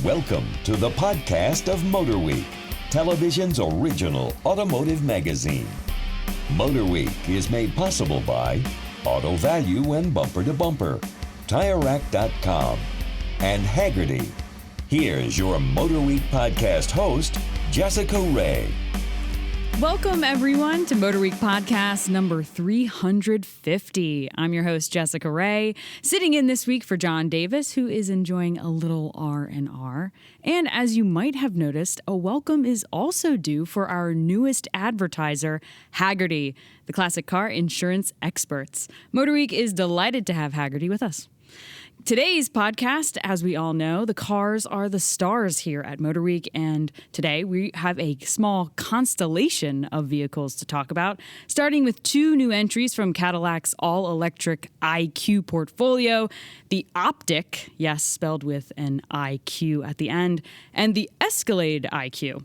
Welcome to the podcast of MotorWeek, television's original automotive magazine. MotorWeek is made possible by Auto Value and Bumper to Bumper, TireRack.com, and Hagerty. Here's your MotorWeek podcast host, Jessica Ray. Welcome, everyone, to MotorWeek podcast number 350. I'm your host, Jessica Ray, sitting in this week for John Davis, who is enjoying a little R&R. And as you might have noticed, a welcome is also due for our newest advertiser, Hagerty, the classic car insurance experts. MotorWeek is delighted to have Hagerty with us. Today's podcast, as we all know, the cars are the stars here at MotorWeek, and today we have a small constellation of vehicles to talk about, starting with two new entries from Cadillac's all-electric IQ portfolio, the OPTIQ, yes, spelled with an IQ at the end, and the Escalade IQ.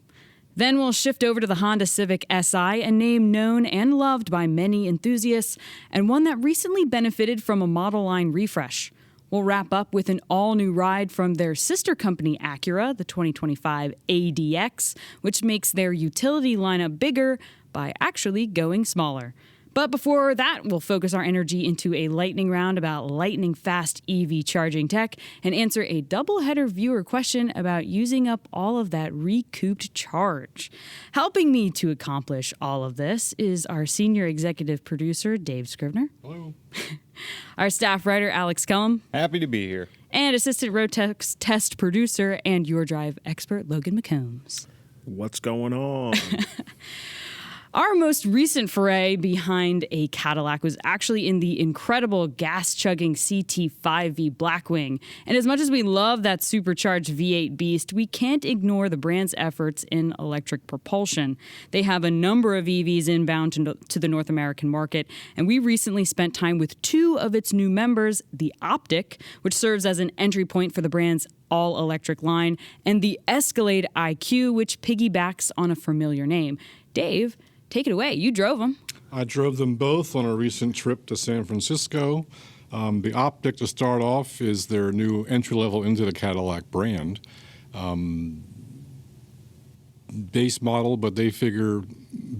Then we'll shift over to the Honda Civic Si, a name known and loved by many enthusiasts, and one that recently benefited from a model line refresh. We'll wrap up with an all-new ride from their sister company Acura, the 2025 ADX, which makes their utility lineup bigger by actually going smaller. But before that, we'll focus our energy into a lightning round about lightning-fast EV charging tech and answer a double-header viewer question about using up all of that recouped charge. Helping me to accomplish all of this is our senior executive producer, Dave Scrivener. Hello. Our staff writer, Alex Kellum. Happy to be here. And assistant road test producer and Your Drive expert, Logan McCombs. What's going on? Our most recent foray behind a Cadillac was actually in the incredible gas-chugging CT5V Blackwing. And as much as we love that supercharged V8 beast, we can't ignore the brand's efforts in electric propulsion. They have a number of EVs inbound to the North American market, and we recently spent time with two of its new members, the OPTIQ, which serves as an entry point for the brand's all-electric line, and the Escalade IQ, which piggybacks on a familiar name. Dave, take it away. You drove them. I drove them both on a recent trip to San Francisco. The OPTIQ, to start off, is their new entry level into the Cadillac brand. Base model, but they figure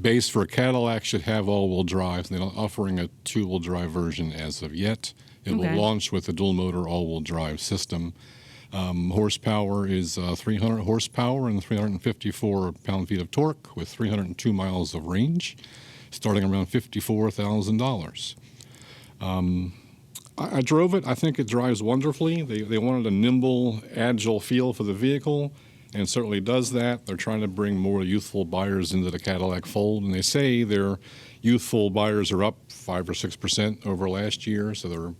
base for a Cadillac should have all-wheel drive. They're not offering a two-wheel drive version as of yet. It will launch with a dual-motor all-wheel drive system. Horsepower is 300 horsepower and 354 pound-feet of torque with 302 miles of range, starting around $54,000. I drove it. I think it drives wonderfully. They wanted a nimble, agile feel for the vehicle, and certainly does that. They're trying to bring more youthful buyers into the Cadillac fold, and they say their youthful buyers are up 5 or 6% over last year, so they're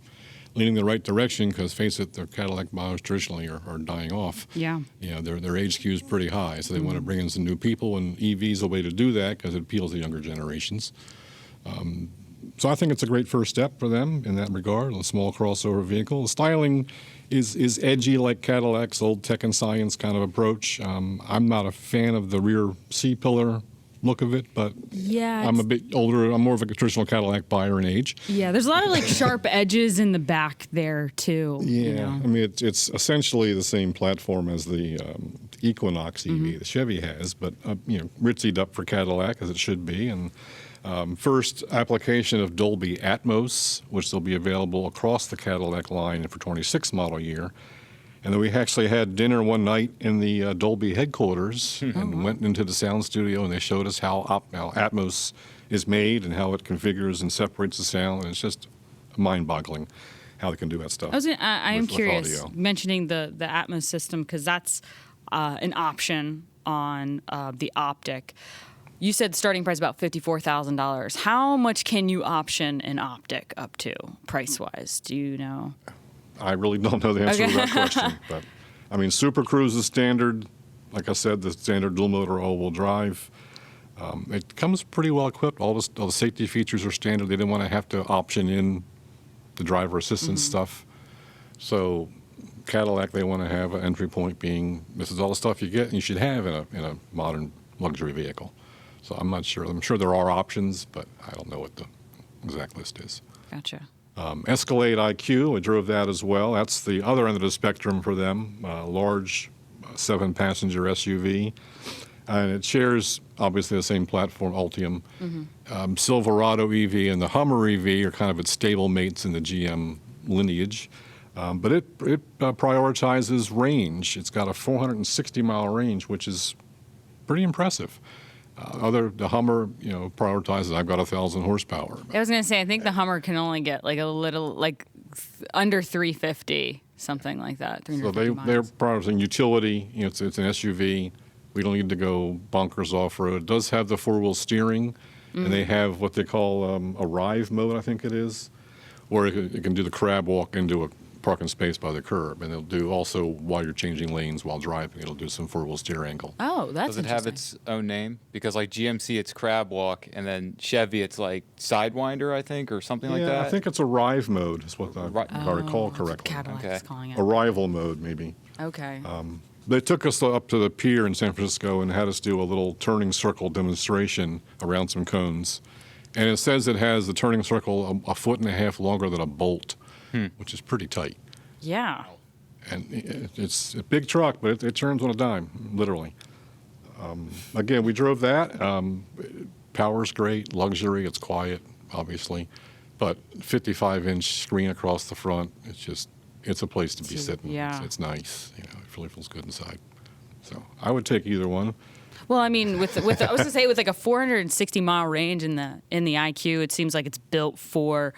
leaning the right direction because, face it, their Cadillac buyers traditionally are dying off. Yeah. You know, their age skew is pretty high, so they want to bring in some new people, and EV is a way to do that because it appeals to younger generations. So I think it's a great first step for them in that regard, a small crossover vehicle. The styling is edgy like Cadillac's old tech and science kind of approach. I'm not a fan of the rear C-pillar look of it, but yeah, I'm a bit older. I'm more of a traditional Cadillac buyer in age. Yeah, there's a lot of like sharp edges in the back there too. Yeah, you know? I mean it's essentially the same platform as the Equinox EV the Chevy has, but ritzied up for Cadillac as it should be. And first application of Dolby Atmos, which will be available across the Cadillac line for 26 model year. And then we actually had dinner one night in the Dolby headquarters and went into the sound studio, and they showed us how Atmos is made and how it configures and separates the sound. And it's just mind-boggling how they can do that stuff. I am curious, audio. mentioning the Atmos system, because that's an option on the OPTIQ. You said starting price about $54,000. How much can you option an OPTIQ up to, price-wise? Do you know? I really don't know the answer to that question. But, I mean, Super Cruise is standard. Like I said, the standard dual-motor all-wheel drive. It comes pretty well equipped. All the safety features are standard. They didn't want to have to option in the driver assistance stuff. So Cadillac, they want to have an entry point being, this is all the stuff you get and you should have in a modern luxury vehicle. So I'm not sure. I'm sure there are options, but I don't know what the exact list is. Gotcha. Escalade IQ, I drove that as well. That's the other end of the spectrum for them. Large 7-passenger SUV. And it shares, obviously, the same platform, Ultium. Silverado EV and the Hummer EV are kind of its stable mates in the GM lineage. But it prioritizes range. It's got a 460-mile range, which is pretty impressive. The Hummer, prioritizes, I've got 1,000 horsepower. I was going to say, I think the Hummer can only get like a little, like under 350, something like that. So they're prioritizing utility. It's an SUV. We don't need to go bonkers off-road. It does have the four-wheel steering, and they have what they call a Rive mode, I think it is, where it can do the crab walk into a parking space by the curb, and it'll do also while you're changing lanes while driving. It'll do some four-wheel steer angle. Oh, that's Does it have its own name? Because like GMC, it's crab walk, and then Chevy, it's like sidewinder, I think, or something like that. I think it's a Rive mode, is what I recall correctly. Cadillac is calling it. Arrival mode, maybe. Okay. They took us up to the pier in San Francisco and had us do a little turning circle demonstration around some cones. And it says it has the turning circle a foot and a half longer than a Bolt, which is pretty tight. Yeah. And it's a big truck, but it turns on a dime, literally. Again, we drove that. Power's great, luxury, it's quiet, obviously. But 55-inch screen across the front, it's a place to be sitting. Yeah. It's nice. It really feels good inside. So I would take either one. Well, I mean, with I was going to say with like a 460-mile range in the IQ, it seems like it's built for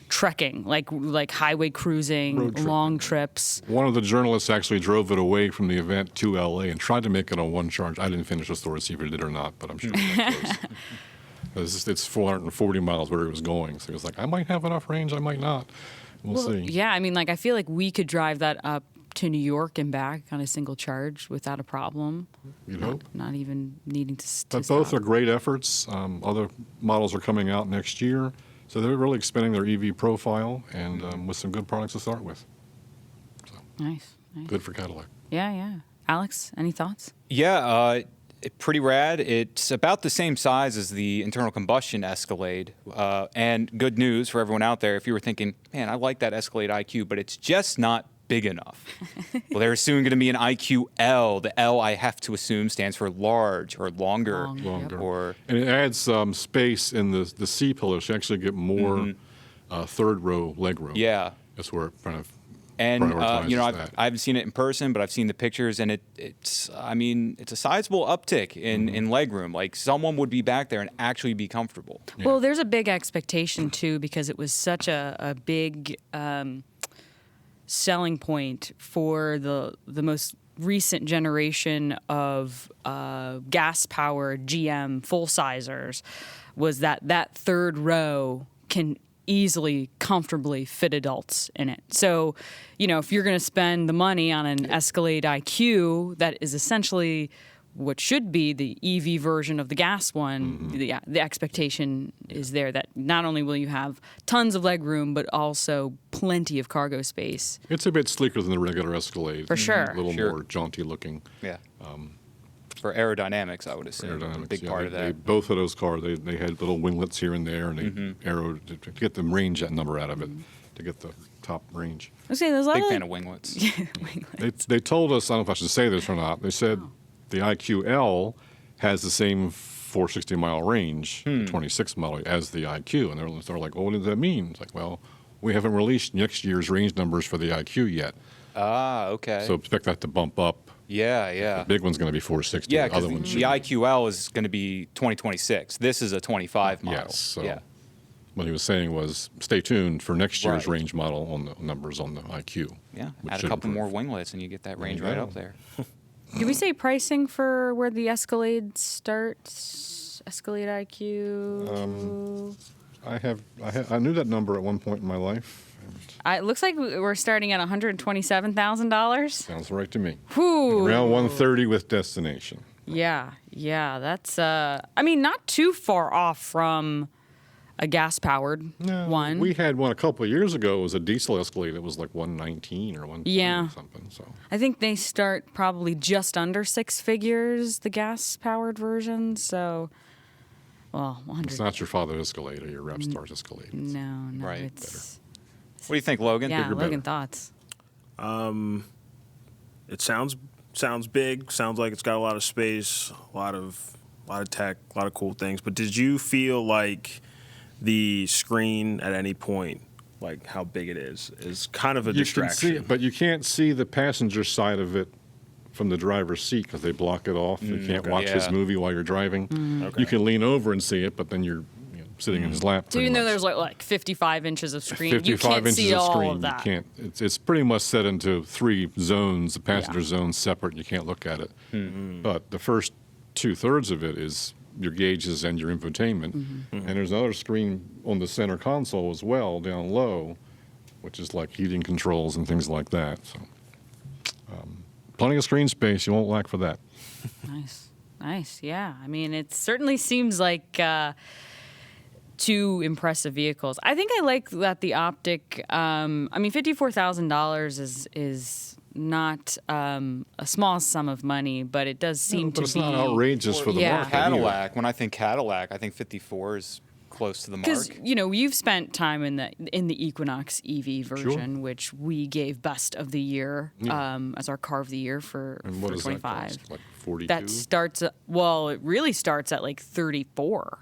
trekking, like highway cruising, long trips. One of the journalists actually drove it away from the event to LA and tried to make it on one charge. I didn't finish the story to see if it did or not, but I'm sure it was. It's 440 miles where it was going, so he was like, I might have enough range, I might not. We'll see. Yeah, I mean, like I feel like we could drive that up to New York and back on a single charge without a problem. You'd hope. Not even needing to But stop. both are great efforts. Other models are coming out next year, so they're really expanding their EV profile and with some good products to start with. So, Nice. good for Cadillac. Yeah. Alex, any thoughts? Yeah, pretty rad. It's about the same size as the internal combustion Escalade. And good news for everyone out there, if you were thinking, man, I like that Escalade IQ, but it's just not big enough. Well, there's soon going to be an IQL. The L, I have to assume, stands for large or longer. Longer. And it adds space in the C pillars to actually get more third row leg room. Yeah. That's where it kind of And prioritizes I haven't seen it in person, but I've seen the pictures, and it's a sizable uptick in legroom. Like someone would be back there and actually be comfortable. Yeah. Well, there's a big expectation too because it was such a big selling point for the most recent generation of gas-powered GM full-sizers was that third row can easily, comfortably fit adults in it. So, if you're going to spend the money on an Escalade IQ, that is essentially what should be the EV version of the gas one. The expectation is there that not only will you have tons of leg room, but also plenty of cargo space. It's a bit sleeker than the regular Escalade. For sure. A little more jaunty looking. Yeah. For aerodynamics, I would assume. A big part of that. Both of those cars, they had little winglets here and there, and they arrowed to get the range number out of it, to get the top range. Okay, there's a lot Big of fan of winglets. winglets. They told us, I don't know if I should say this or not, they said the IQL has the same 460-mile range, 26 model, as the IQ. And they're like, well, what does that mean? It's like, well, we haven't released next year's range numbers for the IQ yet. Ah, okay. So expect that to bump up. Yeah. The big one's going to be 460. Yeah, the other because one the IQL is going to be 2026. This is a 25 model. Yes. So yeah. what he was saying was, stay tuned for next year's range model on the numbers on the IQ. Yeah, add a couple more winglets and you get that range right up there. Did we say pricing for where the Escalade starts? Escalade IQ? I knew that number at one point in my life. It looks like we're starting at $127,000. Sounds right to me. Whew. Around 130 with destination. Yeah, that's not too far off from a gas-powered one. We had one a couple of years ago. It was a diesel Escalade. It was like 119 or 120 or something. So I think they start probably just under six figures, the gas-powered version. So, well, 100. it's not your father's Escalade or your rep star's Escalade. No, Right. it's What do you think, Logan? yeah. Bigger, Logan, better. thoughts? It sounds sounds big. Sounds like it's got a lot of space, a lot of tech, a lot of cool things. But did you feel like the screen at any point, like how big it is kind of a distraction? You can see it, but you can't see the passenger side of it from the driver's seat because they block it off. You can't watch his movie while you're driving. Okay. You can lean over and see it, but then you're sitting in his lap. So even though there's like 55 inches of screen, you 55 can't inches see of all screen, of that. you can't. It's pretty much set into 3 zones. The passenger zone separate. You can't look at it. But the first 2/3 of it is your gauges and your infotainment, and there's another screen on the center console as well, down low, which is like heating controls and things like that. So, plenty of screen space. You won't lack for that. Nice. Yeah. I mean, it certainly seems like 2 impressive vehicles. I think I like that the OPTIQ. I mean, $54,000 is not a small sum of money, but it does seem to it's be not outrageous for the market. Cadillac. When I think Cadillac, I think 54 is close to the mark. Because you've spent time in the Equinox EV version, which we gave Best of the Year as our Car of the Year for And what does 25. that cost? Like 42? That starts at, it really starts at like 34.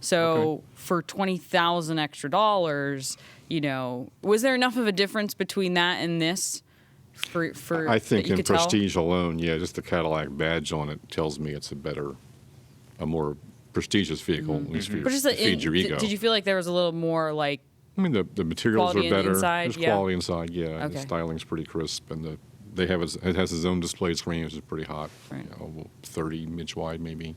So for $20,000 extra dollars, was there enough of a difference between that and this? For I think that you in could tell? prestige alone, just the Cadillac badge on it tells me it's a more prestigious vehicle, at least But just to feed your ego. Did you feel like there was a little more like? I mean, the materials Quality are better. inside, There's quality inside, The Okay. styling's pretty crisp, and it has its own display screen, which is pretty hot. Right. 30-inch wide, maybe.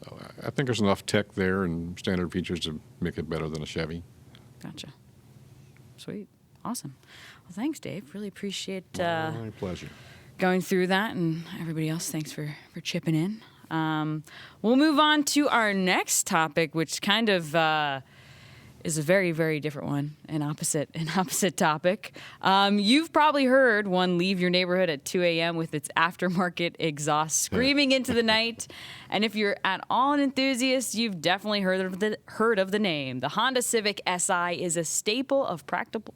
So I think there's enough tech there and standard features to make it better than a Chevy. Gotcha. Sweet. Awesome. Well, thanks, Dave. Really appreciate My pleasure. going through that, and everybody else, thanks for chipping in. We'll move on to our next topic, which kind of is a very, very different one, an opposite topic. You've probably heard one leave your neighborhood at 2 a.m. with its aftermarket exhaust screaming into the night. And if you're at all an enthusiast, you've definitely heard of the name. The Honda Civic Si is a staple of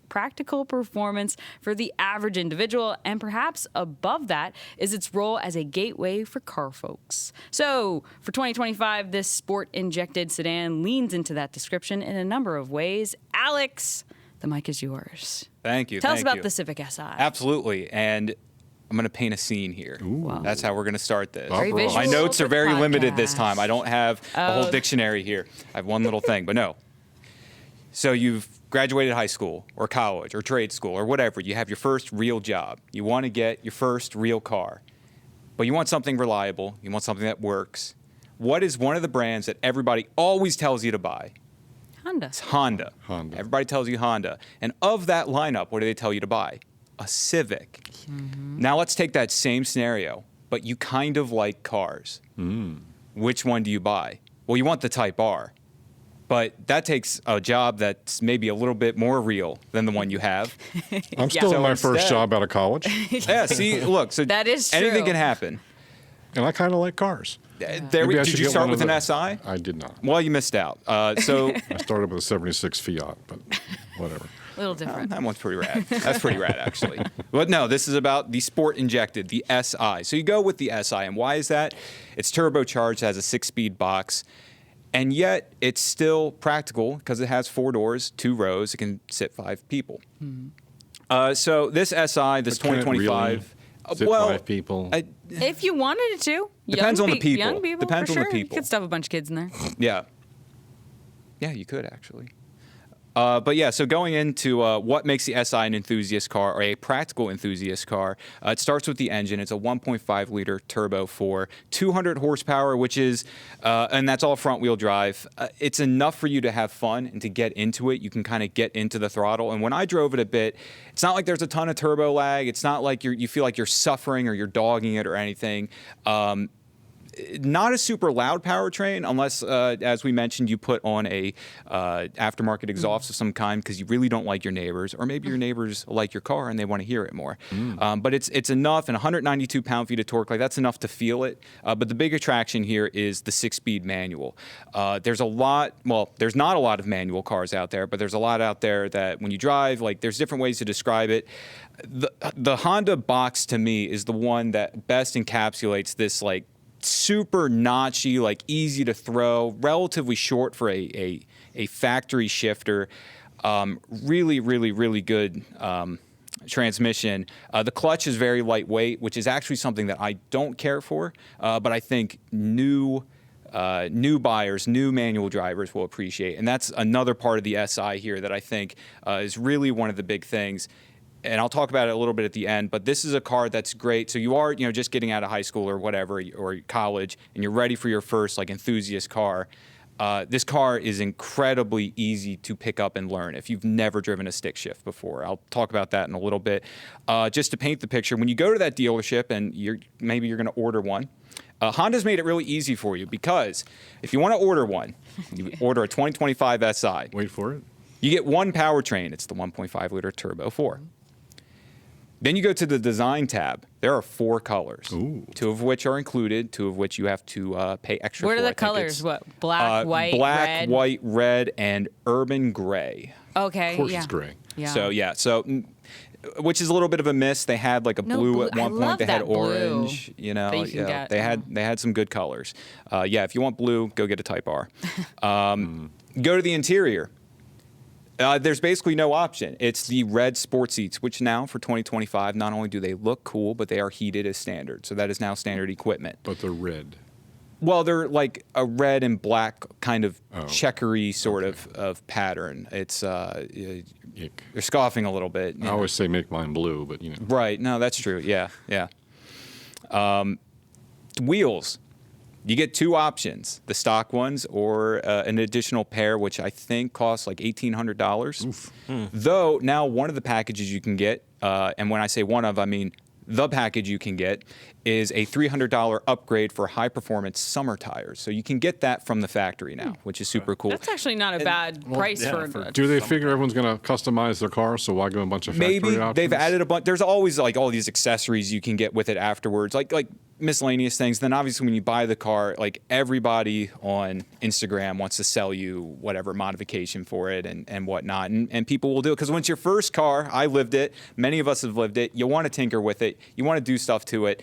practical performance for the average individual, and perhaps above that is its role as a gateway for car folks. So for 2025, this sport-injected sedan leans into that description in a number of ways. Alex, the mic is yours. Thank you. Tell us about you. the Civic Si. Absolutely. And I'm going to paint a scene here. Wow. That's how we're going to start this. Very My visual My notes are very podcast. limited this time. I don't have a whole dictionary here. I have one little thing, but no. So you've graduated high school or college or trade school or whatever. You have your first real job. You want to get your first real car. But you want something reliable. You want something that works. What is one of the brands that everybody always tells you to buy? Honda. It's Honda. Honda. Everybody tells you Honda. And of that lineup, what do they tell you to buy? A Civic. Now let's take that same scenario, but you kind of like cars. Which one do you buy? Well, you want the Type R, but that takes a job that's maybe a little bit more real than the one you have. I'm still So in my first instead- job out of college, Yeah, see, look, so That is anything true. can happen. and I kind Maybe I Did should you get start one with of an the- SI? I did not. Well, you missed out. So I started with a 76 Fiat, but whatever. A little different. that one's pretty rad. That's pretty rad, actually. But no, this is about the sport injected, the SI. So you go with the SI, and why is that? It's turbocharged, has a 6-speed box, and yet it's still practical because it has 4 doors, 2 rows. It can sit 5 people. So this SI, this But can it 2025. really sit 5 people? If you wanted it to. Depends on the people. Young people, Depends for on the sure. You people. could stuff a bunch of kids in there. Yeah. Yeah, you could actually. But yeah, so going into what makes the SI an enthusiast car or a practical enthusiast car, it starts with the engine. It's a 1.5 liter turbo 4, 200 horsepower, which is, and that's all front wheel drive. It's enough for you to have fun and to get into it. You can kind of get into the throttle. And when I drove it a bit, it's not like there's a ton of turbo lag. It's not like you feel like you're suffering or you're dogging it or anything. not a super loud powertrain unless, as we mentioned, you put on a aftermarket exhaust of some kind because you really don't like your neighbors, or maybe your neighbors like your car and they want to hear it more. But it's enough, and 192 pound-feet of torque, like that's enough to feel it. But the big attraction here is the 6-speed manual. There's not a lot of manual cars out there, but there's a lot out there that when you drive, like there's different ways to describe it. The Honda box to me is the one that best encapsulates this like super notchy, like easy to throw, relatively short for a factory shifter. Really, really, really good transmission. The clutch is very lightweight, which is actually something that I don't care for, but I think new buyers, new manual drivers will appreciate. And that's another part of the SI here that I think is really one of the big things. And I'll talk about it a little bit at the end, but this is a car that's great. So you are, just getting out of high school or whatever, or college, and you're ready for your first like enthusiast car. This car is incredibly easy to pick up and learn if you've never driven a stick shift before. I'll talk about that in a little bit. Just to paint the picture, when you go to that dealership and maybe you're going to order one, Honda's made it really easy for you, because if you want to order one, you order a 2025 SI. Wait for it. You get one powertrain. It's the 1.5-liter Turbo 4. Then you go to the design tab. There are 4 colors, Ooh. 2 of which are included, 2 of which you have to pay extra for. What are I the think colors? it's, What? Black, white, black, red? white, red, and urban gray. Okay. Of course, yeah. it's gray. Yeah. Which is a little bit of a miss. They had like a blue at I one point. love They had that blue orange. that you can get. They had some good colors. If you want blue, go get a Type R. Go to the interior. There's basically no option. It's the red sport seats, which now for 2025, not only do they look cool, but they are heated as standard. So that is now standard equipment. But they're red. Well, they're like a red and black kind of checkery sort Okay. of pattern. It's Ick. they're scoffing a little bit. I always say make mine blue, but Right. No, that's true. Yeah. Wheels. You get 2 options, the stock ones or an additional pair, which I think costs like $1,800. Though now one of the packages you can get, and when I say one of, I mean the package you can get, is a $300 upgrade for high-performance summer tires. So you can get that from the factory now, which is super cool. That's actually not a bad price for. do they figure everyone's going to customize their car, so why go a bunch of factory Maybe options? they've added a bunch. There's always like all these accessories you can get with it afterwards, like miscellaneous things. Then obviously when you buy the car, like everybody on Instagram wants to sell you whatever modification for it and whatnot, and people will do it because once your first car, I lived it. Many of us have lived it. You want to tinker with it. You want to do stuff to it,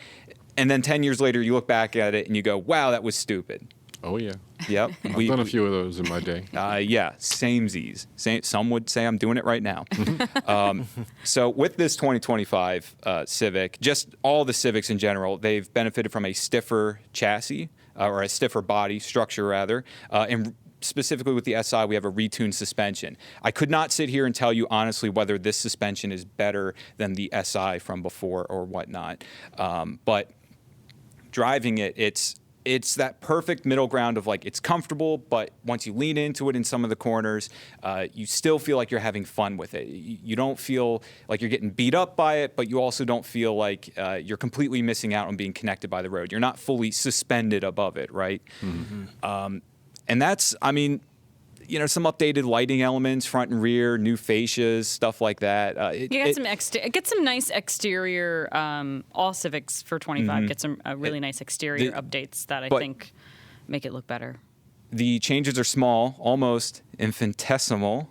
and then 10 years later you look back at it and you go, "Wow, that was stupid." Oh, yeah. Yep. I've done a few of those in my day. Samesies. Some would say I'm doing it right now. So with this 2025 Civic, just all the Civics in general, they've benefited from a stiffer chassis, or a stiffer body structure, rather. And specifically with the SI, we have a retuned suspension. I could not sit here and tell you honestly whether this suspension is better than the SI from before or whatnot. But driving it, it's that perfect middle ground of like, it's comfortable, but once you lean into it in some of the corners, you still feel like you're having fun with it. You don't feel like you're getting beat up by it, but you also don't feel like you're completely missing out on being connected by the road. You're not fully suspended above it, right? Mm-hmm. And that's, some updated lighting elements, front and rear, new fascias, stuff like that. Get some nice exterior. All Civics for 25 get some really nice exterior updates that I think make it look better. The changes are small, almost infinitesimal.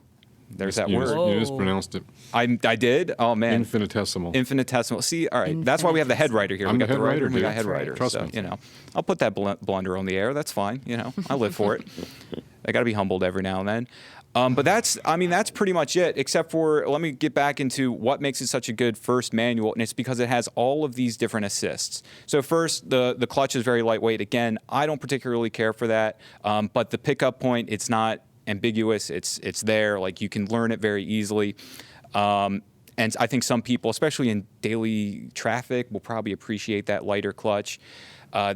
There's that word. You mispronounced it. I did? Oh, man. Infinitesimal. See, all right. That's why we have the head writer here. I'm We got the head writer, we got dude. head writer. Trust So, me. I'll put that blunder on the air. That's fine. I live for it. I got to be humbled every now and then. But that's pretty much it, except for, let me get back into what makes it such a good first manual, and it's because it has all of these different assists. So first, the clutch is very lightweight. Again, I don't particularly care for that, but the pickup point, it's not ambiguous. It's there. Like, you can learn it very easily. And I think some people, especially in daily traffic will probably appreciate that lighter clutch.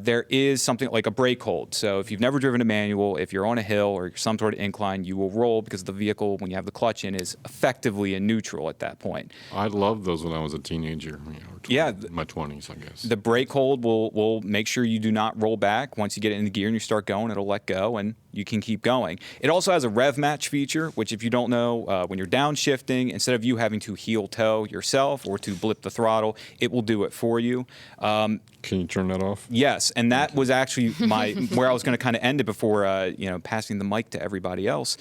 There is something like a brake hold. So if you've never driven a manual, if you're on a hill or some sort of incline, you will roll because the vehicle, when you have the clutch in, is effectively in neutral at that point. I loved those when I was a teenager. My 20s, I guess. The brake hold will make sure you do not roll back. Once you get it in the gear and you start going, it'll let go and you can keep going. It also has a rev match feature, which if you don't know, when you're downshifting, instead of you having to heel toe yourself or to blip the throttle, it will do it for you. Can you turn that off? Yes, and that was actually where I was going to kind of end it before passing the mic to everybody else,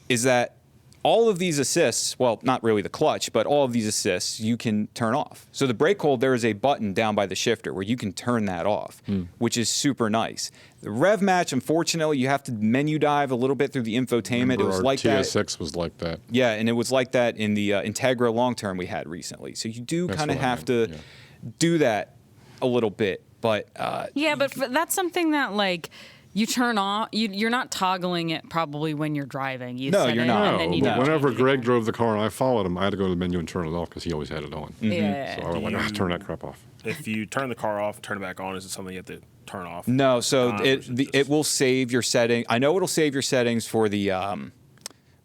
is that all of these assists, well, not really the clutch, but all of these assists you can turn off. So the brake hold, there is a button down by the shifter where you can turn that off, which is super nice. The rev match, unfortunately, you have to menu dive a little bit through the infotainment. Remember it was our like TSX was like that. Yeah, and it was like that in the Integra long term we had recently. So you do kind of have to do that a little bit, but that's something that like you turn off. You're not toggling it probably when you're driving. No, you're not. And then you don't Whenever change it. Greg drove the car and I followed him, I had to go to the menu and turn it off because he always had it on. Yeah. So I was like, turn that crap off. If you turn the car off, turn it back on, is it something you have to turn off? No, so it will save your setting. I know it'll save your settings for the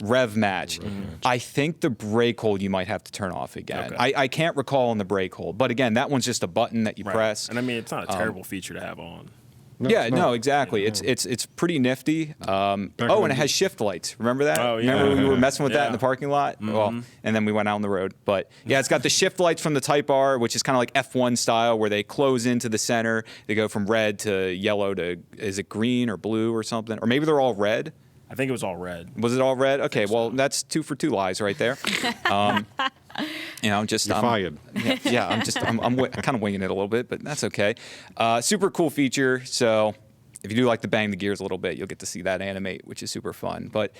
rev match. I think the brake hold you might have to turn off again. Okay. I can't recall on the brake hold, but again, that one's just a button that you press. And I mean, it's not a terrible feature to have on. No, exactly. It's pretty nifty. And it has shift lights. Remember that? Oh, yeah. Remember we were messing with that in the Yeah. parking lot? Well, and then we went out on the road. But yeah, it's got the shift lights from the Type R, which is kind of like F1 style, where they close into the center. They go from red to yellow to, is it green or blue or something? Or maybe they're all red. I think it was all red. Was it all red? Okay, well, that's 2 for 2 lies right there. I'm just fired. I'm kind of winging it a little bit, but that's okay. Super cool feature. So if you do like to bang the gears a little bit, you'll get to see that animate, which is super fun. But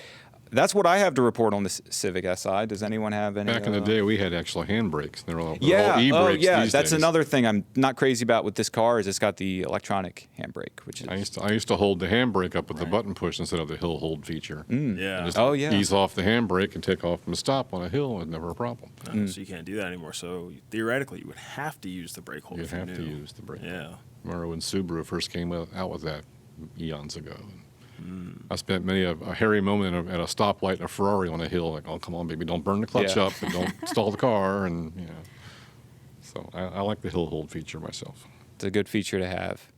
that's what I have to report on the Civic Si. Does anyone have any? Back in the day, we had actual handbrakes. They're all e-brakes these that's days. another thing I'm not crazy about with this car is it's got the electronic handbrake, which is. I used to hold the handbrake up with the button push instead of the hill hold feature. Yeah. Just ease off the handbrake and take off from the stop on a hill was never a problem. So you can't do that anymore. So theoretically, you would have to use the brake hold. You'd have to use the brake. Yeah. Remember when Subaru first came out with that eons ago. I spent many a hairy moment at a stoplight in a Ferrari on a hill, like, oh, come on, baby, don't burn the clutch up and don't stall the car. And, So I like the hill hold feature myself. It's a good feature to have.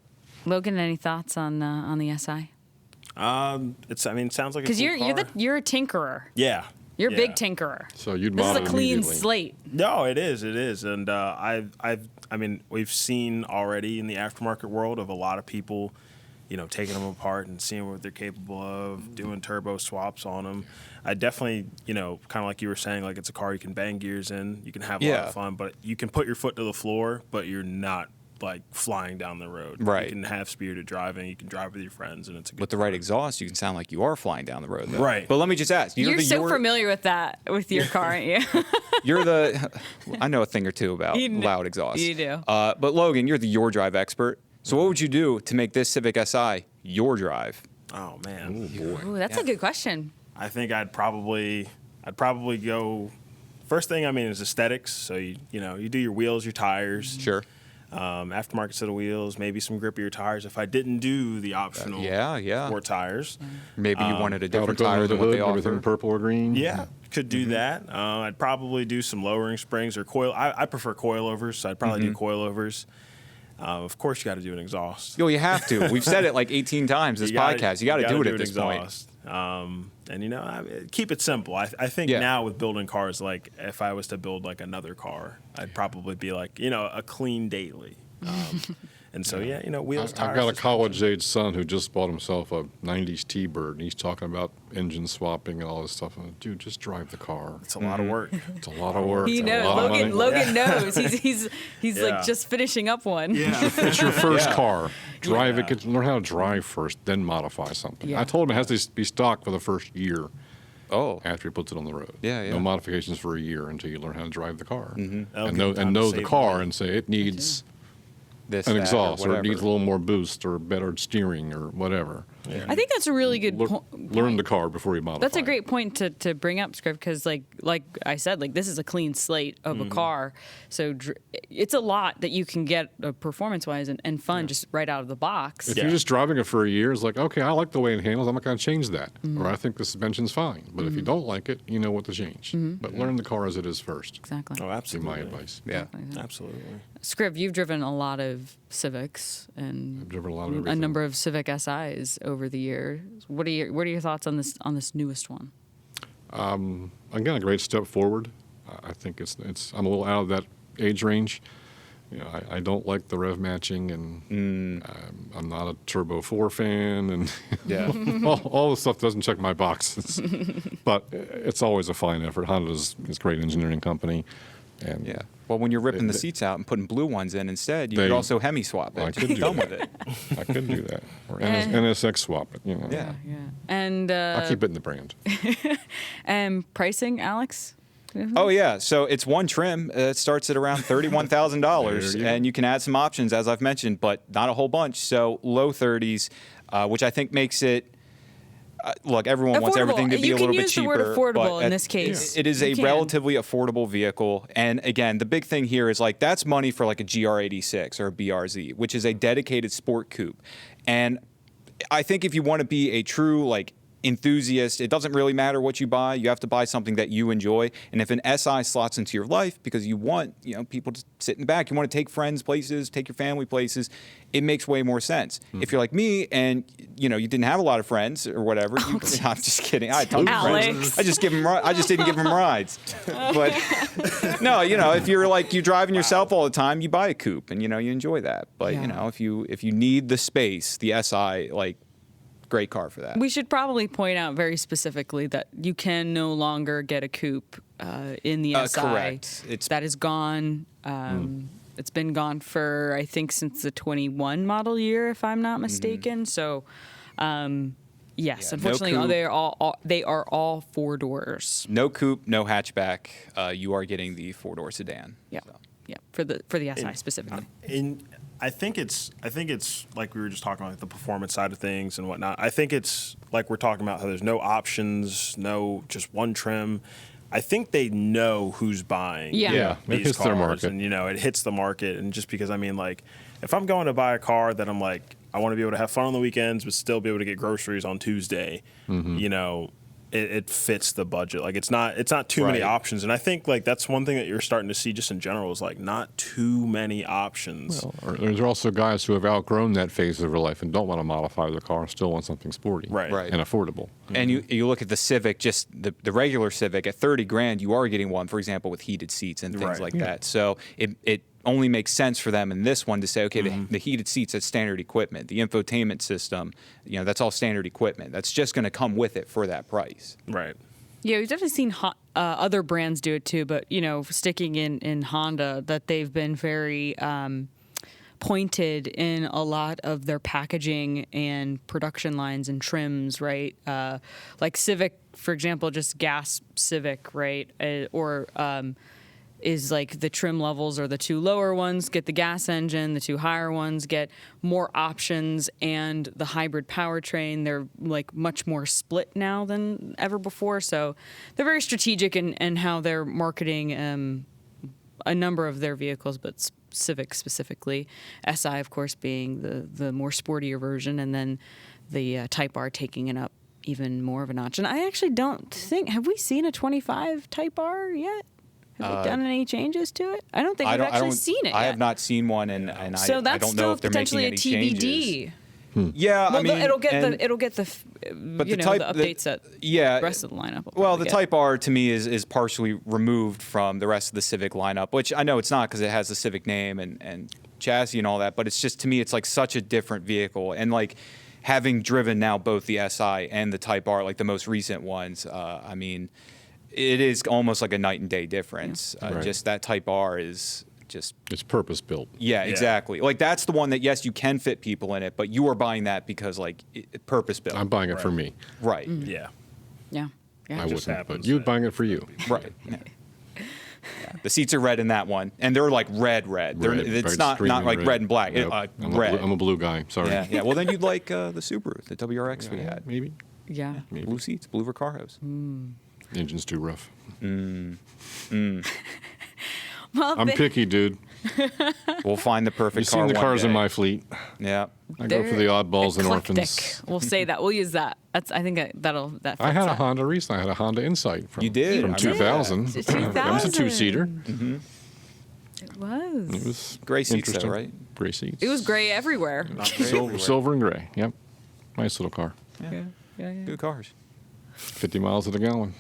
Logan, any thoughts on the SI? It sounds like a Because cool car. you're a tinkerer. Yeah. You're a big tinkerer. So you'd This is model a clean immediately. slate. No, it is, and we've seen already in the aftermarket world of a lot of people, taking them apart and seeing what they're capable of, doing turbo swaps on them. I definitely, kind of like you were saying, like it's a car you can bang gears in, you can have a lot of fun, but you can put your foot to the floor, but you're not like flying down the road. Right. You can have spirited driving, you can drive with your friends, and it's a good With the right exhaust, you can sound like you are flying down the road, though. Right. But let me just ask. You're so familiar with that, with your car, aren't you? I know a thing or two about loud exhaust. You do. But Logan, you're the your drive expert. So what would you do to make this Civic Si your drive? Oh man. Ooh, that's a good question. I think I'd probably go. First thing is aesthetics. So you do your wheels, your tires. Sure. Aftermarket set of wheels, maybe some grippier tires. If I didn't do the optional sport tires, Maybe you wanted a different Powder coat tire under than the what they hood, everything offer. purple or green. could do that. I'd probably do some lowering springs or coil. I prefer coilovers, so I'd probably do coilovers. Of course, you got to do an exhaust. Yo, you have to. We've said it like 18 times this podcast. You got to do it at this point. And keep it simple. I think now with building cars, like if I was to build like another car, I'd probably be like a clean daily. And so wheels, tires. I've got a college-age son who just bought himself a '90s T-Bird, and he's talking about engine swapping and all this stuff. Dude, just drive the car. It's a lot of work. It's a lot of work. He It's a knows. lot of money. Logan knows. He's like just finishing up one. Yeah. It's your first car. Drive it. Learn how to drive first, then modify something. Yeah. I told him it has to be stock for the first year Oh. after he puts it on the road. Yeah. No modifications for a year until you learn how to drive the car. That'll And give time know to the save car money. and say it needs This, an that, exhaust, or it whatever. needs a little more boost, or better steering, or whatever. I think that's a really good point. Learn the car before you modify. That's a great point to bring up, Scriv, because like I said, like this is a clean slate of a car, so it's a lot that you can get performance-wise and fun just right out of the box. If you're just driving it for a year, it's like, okay, I like the way it handles. I'm not going to change that, or I think the suspension's fine. But if you don't like it, you know what to change. But learn the car as it is first. Exactly. Oh, absolutely. My advice. Yeah. Absolutely. Scriv, you've driven a lot of Civics and I've driven a lot of a everything. number of Civic SIs over the years. What are your thoughts on this newest one? Again, a great step forward. I think it's I'm a little out of that age range. You know, I don't like the rev matching, and I'm not a Turbo 4 fan, and Yeah. all the stuff doesn't check my boxes. But it's always a fine effort. Honda's a great engineering company. And Yeah. Well, when you're ripping the seats out and putting blue ones in instead, you could They- also Hemi swap it. I could Be do done that. with it. I could do that. Or NSX swap it, you know. Yeah. Yeah. And I'll keep it in the brand. pricing, Alex? Oh yeah, so it's one trim. It starts at around $31,000, There you and go. you can add some options, as I've mentioned, but not a whole bunch. So low 30s, which I think makes it. Look, everyone wants Affordable. everything to be You a can little bit use the cheaper. word affordable but in this case. It is You a can. relatively affordable vehicle, and again, the big thing here is like that's money for like a GR86 or a BRZ, which is a dedicated sport coupe, and I think if you want to be a true like enthusiast, it doesn't really matter what you buy. You have to buy something that you enjoy. And if an SI slots into your life because you want, people to sit in the back, you want to take friends places, take your family places, it makes way more sense. If you're like me and you didn't have a lot of friends or whatever, I'm just kidding. I had tons of friends. I just didn't give them rides. But no, if you're like you driving yourself all the time, you buy a coupe and you enjoy that. But if you need the space, the SI great car for that. We should probably point out very specifically that you can no longer get a coupe in the SI. Correct. That is gone. It's been gone for, I think, since the 21 model year, if I'm not mistaken. So, yes, unfortunately, coupe. they are all four doors. No coupe, no hatchback. You are getting the four-door sedan. Yeah, So. yeah, for the SI specifically. I think it's like we were just talking about like the performance side of things and whatnot. I think it's like we're talking about how there's no options, no just one trim. I think they know who's buying. Yeah. It these hits cars, their market. and it hits the market. And just because if I'm going to buy a car that I'm like I want to be able to have fun on the weekends but still be able to get groceries on Tuesday, it fits the budget. Like it's not too many Right. options. And I think that's one thing that you're starting to see just in general is like not too many options. Or there's also guys who have outgrown that phase of their life and don't want to modify their car, still want something sporty Right. Right. and affordable. And you look at the Civic, just the regular Civic at $30,000, you are getting one, for example, with heated seats and things Right. like that. So it only makes sense for them in this one to say, okay, the heated seats, that's standard equipment. The infotainment system, that's all standard equipment. That's just going to come with it for that price. Right. Yeah, we've definitely seen other brands do it too, but sticking in Honda, that they've been very pointed in a lot of their packaging and production lines and trims, right? Like Civic, for example, just gas Civic, right? Is like the trim levels are the two lower ones get the gas engine, the two higher ones get more options and the hybrid powertrain. They're like much more split now than ever before. So they're very strategic in how they're marketing a number of their vehicles, but Civic specifically. SI, of course, being the more sportier version, and then the Type R taking it up even more of a notch. And I actually don't think, have we seen a 25 Type R yet? Have they done any changes to it? I don't think we've actually seen it yet. I have not seen one, and So I that's don't know still if they're making potentially any a TBD. changes. Yeah, Well, I mean, it'll get and- the updates that the rest of the lineup. will Well, probably the get. Type R to me is partially removed from the rest of the Civic lineup, which I know it's not because it has the Civic name and chassis and all that. But it's just, to me, it's like such a different vehicle, and like having driven now both the SI and the Type R, like the most recent ones, I mean, it is almost like a night and day difference. Right. Just that Type R is just. It's purpose built. Yeah, exactly. Like that's the one that, yes, you can fit people in it, but you are buying that because like purpose built. I'm buying it for me. Right. Yeah. Yeah. I Yeah. wouldn't, happens but you that- buying it for you. Right. Yeah. The seats are red in that one, and they're like red. It's not like red and black. Yep. Red. I'm a blue guy. Sorry. Yeah. Well, then you'd like the Subaru, the WRX we had. Maybe. Yeah. Maybe. Blue seats, blue Recaros. The engine's too rough. Well, I'm picky, dude. We'll find the perfect You've car. seen the one cars in day. my fleet. Yeah. I go for the oddballs and eclectic. orphans. We'll say that. We'll use that. I think that fits I had a that. Honda recently. I had a Honda Insight from, You did? from I remember 2000. that. That was a 2000. two-seater. It was. It was Gray seats, though, interesting. right? Gray seats. It was gray everywhere. Silver and gray. Yep. Nice little car. Yeah. Good cars. 50 miles to the gallon.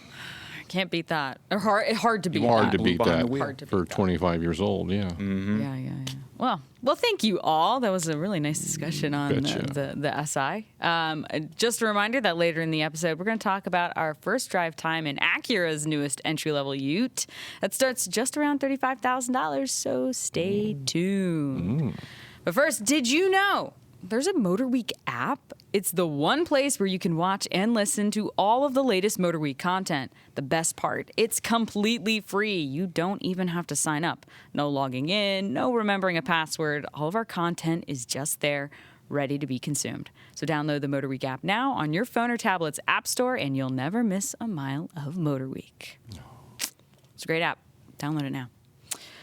Can't beat that. Or hard to beat Hard that. to beat behind that the wheel. Hard to for beat that. 25 years old. Yeah. Yeah. Well, thank you all. That was a really nice discussion on Betcha. the SI. Just a reminder that later in the episode, we're going to talk about our first drive time in Acura's newest entry-level Ute. That starts just around $35,000, so stay tuned. But first, did you know there's a MotorWeek app? It's the one place where you can watch and listen to all of the latest MotorWeek content. The best part, it's completely free. You don't even have to sign up. No logging in, no remembering a password. All of our content is just there, ready to be consumed. So download the MotorWeek app now on your phone or tablet's app store, and you'll never miss a mile of MotorWeek. It's a great app. Download it now.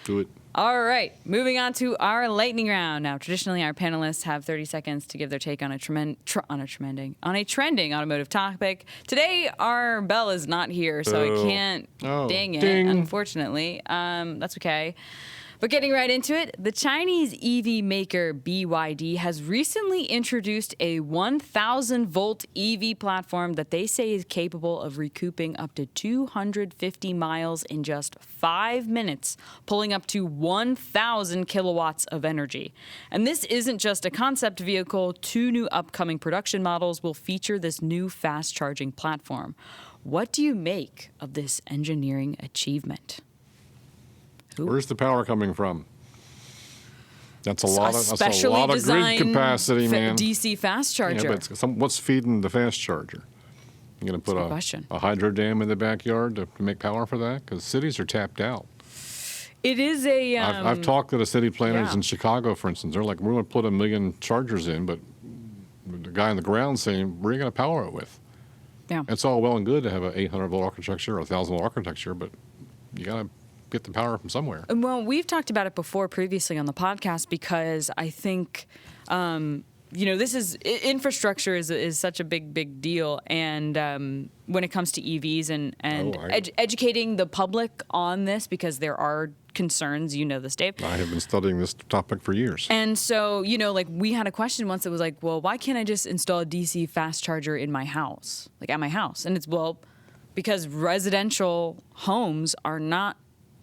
Do it. All right, moving on to our lightning round. Now, traditionally, our panelists have 30 seconds to give their take on a trending automotive topic. Today, our Belle is not here, so I can't ding it, unfortunately. That's okay. But getting right into it, the Chinese EV maker BYD has recently introduced a 1,000-volt EV platform that they say is capable of recouping up to 250 miles in just 5 minutes, pulling up to 1,000 kilowatts of energy. And this isn't just a concept vehicle. 2 new upcoming production models will feature this new fast-charging platform. What do you make of this engineering achievement? Where's the power coming from? That's a lot of grid designed capacity, man. DC fast charger. Yeah, but what's feeding the fast charger? You're going to put a hydro dam in the backyard to make power for that? Because cities are tapped out. It is a. I've talked to the city planners in Chicago, for instance. They're like, we're going to put 1 million chargers in, but the guy on the ground saying, where are you going to power it with? Yeah. It's all well and good to have an 800-volt architecture or a 1,000-volt architecture, but you got to get the power from somewhere. Well, we've talked about it before previously on the podcast because I think, this is infrastructure is such a big deal, and when it comes to EVs and educating the public on this, because there are concerns, this, Dave. I have been studying this topic for years. And so, we had a question once that was like, well, why can't I just install a DC fast charger in my house, like at my house? And it's, because residential homes are not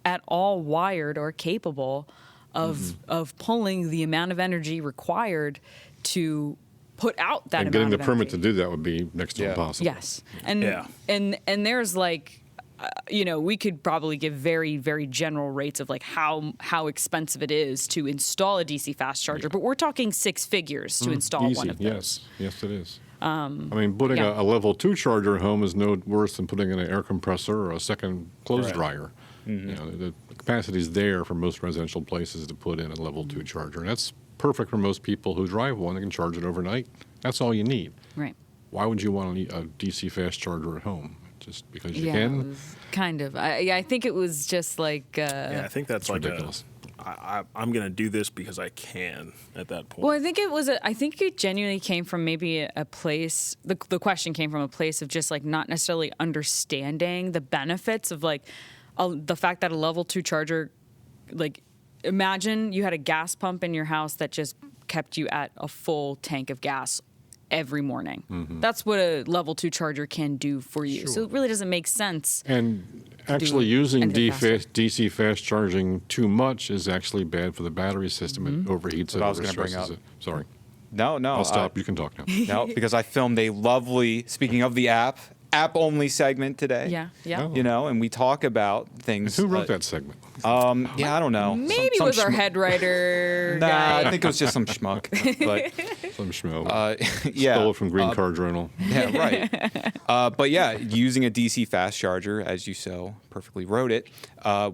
at all wired or capable of pulling the amount of energy required to put out that amount of energy. And getting the permit to do that would be next to impossible. Yes. And there's we could probably give very, very general rates of like how expensive it is to install a DC fast charger, but we're talking 6 figures to install one of those. Yes, it is. Putting a level 2 charger at home is no worse than putting in an air compressor or a second clothes dryer. The capacity is there for most residential places to put in a level 2 charger. And that's perfect for most people who drive one. They can charge it overnight. That's all you need. Right. Why would you want a DC fast charger at home? Just because you can? It was kind of. I think it was just like. I think that's like ridiculous. I'm going to do this because I can at that point. Well, I think it was. I think it genuinely came from maybe a place. The question came from a place of just like not necessarily understanding the benefits of like the fact that a level 2 charger, like imagine you had a gas pump in your house that just kept you at a full tank of gas every morning. That's what a level 2 charger can do for you. So it really doesn't make sense. And actually using DC fast charging too much is actually bad for the battery system. It overheats it, overstresses it. Sorry. No. I'll stop. You can talk now. No, because I filmed a lovely, speaking of the app-only segment today. Yeah. And we talk about things. And who wrote that segment? Yeah, I don't know. Maybe Some was our schmuck- head writer Nah, guy. I think it was just some schmuck. But Some schmo. yeah, Stole it from Green Car Journal. yeah, right. But yeah, using a DC fast charger, as you so perfectly wrote it,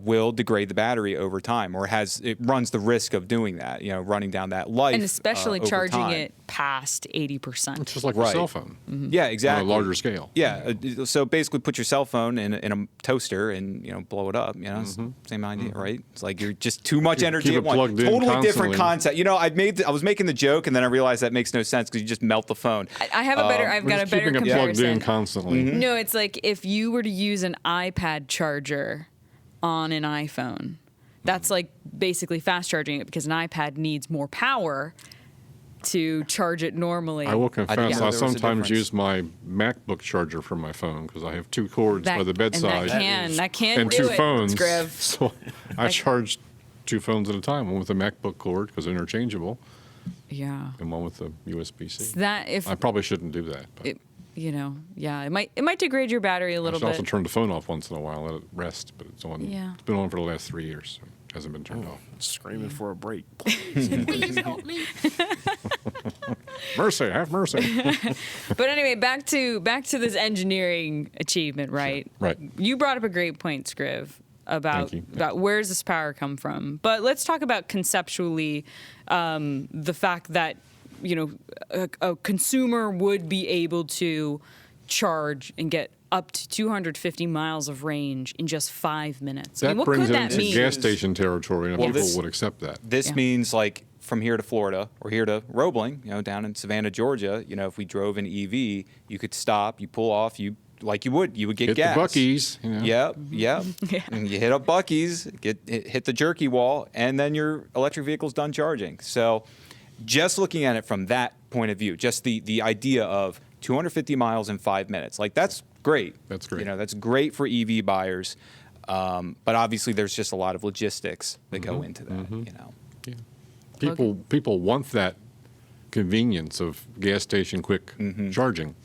will degrade the battery over time, or it runs the risk of doing that. You know, running down that life, And especially over charging time. it past 80%. It's just like a Right. cell phone Yeah, exactly. on a larger scale. Yeah. So basically, put your cell phone in a toaster and blow it up. You know, it's the same idea, right? It's like you're just too much energy keep at it once. plugged in Totally different constantly. concept. You know, I was making the joke, and then I realized that makes no sense because you just melt the phone. I have I've We're got a just better keeping it plugged comparison. in constantly. No, it's like if you were to use an iPad charger on an iPhone, that's like basically fast charging it because an iPad needs more power to charge it normally. I will didn't confess, know I there was a sometimes difference. use my MacBook charger for my phone because I have 2 cords by the And bedside that can and do 2 it, phones. Scriv. So I charge 2 phones at a time, one with a MacBook cord because they're interchangeable, Yeah. and one with the USB-C. That if I probably shouldn't do that. But it, it might degrade your battery a I little should also bit. turn the phone off once in a while, let it rest. But it's on. Yeah. It's been on for the last 3 years. So it hasn't been turned off. Screaming for a break. Please help me. Mercy, have mercy. But anyway, back to this engineering achievement, right? Right. You brought up a great point, Scriv, about Thank you. about where does this power come from? But let's talk about conceptually the fact that a consumer would be able to charge and get up to 250 miles of range in just 5 minutes. I That mean, what brings could it that into mean? gas station territory, and Well, people this- would accept that. This Yeah. means like from here to Florida or here to Roebling, down in Savannah, Georgia. If we drove an EV, you could stop, you pull off, you would get Hit gas. the Buc-ee's. Yep. Yeah. And you hit up Buc-ee's, hit the jerky wall, and then your electric vehicle's done charging. So just looking at it from that point of view, just the idea of 250 miles in 5 minutes, like that's great. That's great. That's great for EV buyers. But obviously there's just a lot of logistics that go into that, Yeah. People want that convenience of gas station quick charging.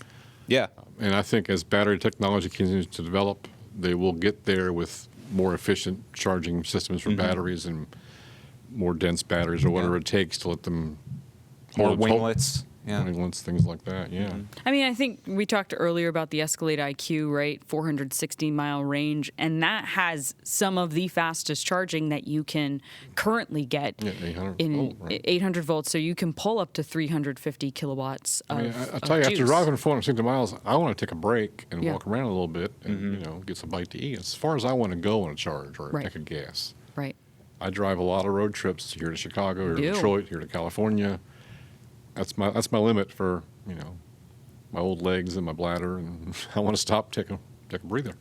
Yeah. And I think as battery technology continues to develop, they will get there with more efficient charging systems for batteries and more dense batteries or whatever it takes to let them More hold- winglets. Yeah. winglets, things like that. Yeah. I mean, I think we talked earlier about the Escalade IQ, right? 460-mile range, and that has some of the fastest charging that you can currently get Yeah, 800 in volt, right. 800 volts. So you can pull up to 350 kilowatts of, I mean, I'll of tell you, after juice. driving 460 miles, I want to take a break and Yeah. walk around a little bit and get some bite to eat. As far as I want to go on a charge or a Right. tank of gas. Right. I drive a lot of road trips here to Chicago, here to You do. Detroit, here to California. That's my limit for my old legs and my bladder, and I want to stop, take a breather.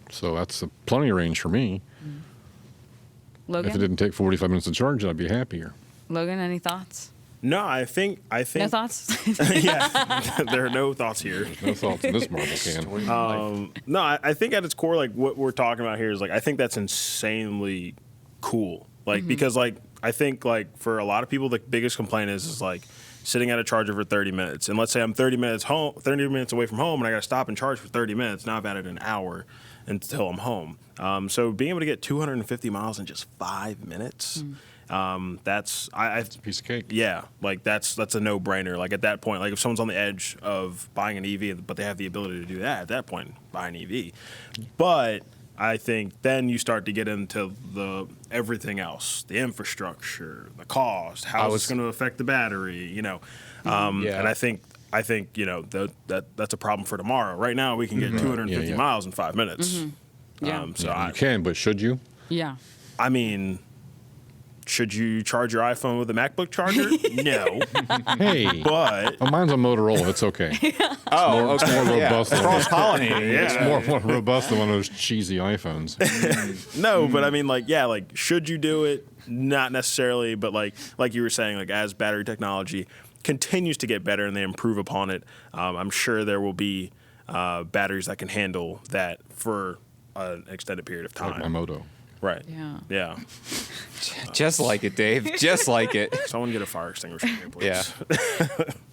So that's plenty of range for me. If it Logan, didn't take 45 minutes to charge, I'd be happier. Logan, any thoughts? No, I think. No thoughts? Yeah, there are no thoughts here. No thoughts in this marble can. No, I think at its core, like what we're talking about here is like I think that's insanely cool. Like because like I think like for a lot of people, the biggest complaint is like sitting at a charger for 30 minutes. And let's say I'm 30 minutes away from home, and I got to stop and charge for 30 minutes. Now I've added an hour until I'm home. So being able to get 250 miles in just 5 minutes, that's It's a piece of cake. yeah, like that's a no-brainer. Like at that point, like if someone's on the edge of buying an EV, but they have the ability to do that, at that point, buy an EV. But I think then you start to get into the everything else, the infrastructure, the cost, how it's going to affect the battery, Yeah. And I think that's a problem for tomorrow. Right now, we can get 250 yeah. miles in 5 minutes. Yeah. So You can, but should you? Yeah. I mean, should you charge your iPhone with a MacBook charger? No, Hey, but well, mine's a Motorola. It's okay. Oh, It's more robust. than Cross pollinating. Yeah. It's more robust than one of those cheesy iPhones. no, but I mean, like, yeah, like, should you do it? Not necessarily, but like you were saying, like, as battery technology continues to get better and they improve upon it, I'm sure there will be batteries that can handle that for an extended period of Like my time. Moto. Right. Yeah. Yeah. Just like it, Dave. Just like it. Someone get a fire extinguisher here, please.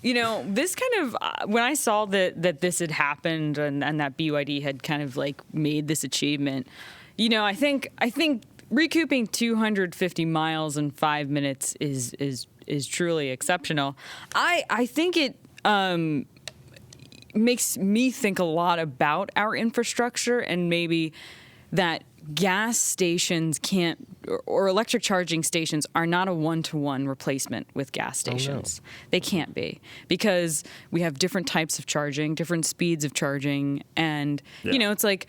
Yeah. This kind of when I saw that this had happened and that BYD had kind of like made this achievement, I think recouping 250 miles in 5 minutes is truly exceptional. I think it makes me think a lot about our infrastructure and maybe that gas stations can't, or electric charging stations are not a one-to-one replacement with gas stations. They can't be, because we have different types of charging, different speeds of charging, and it's like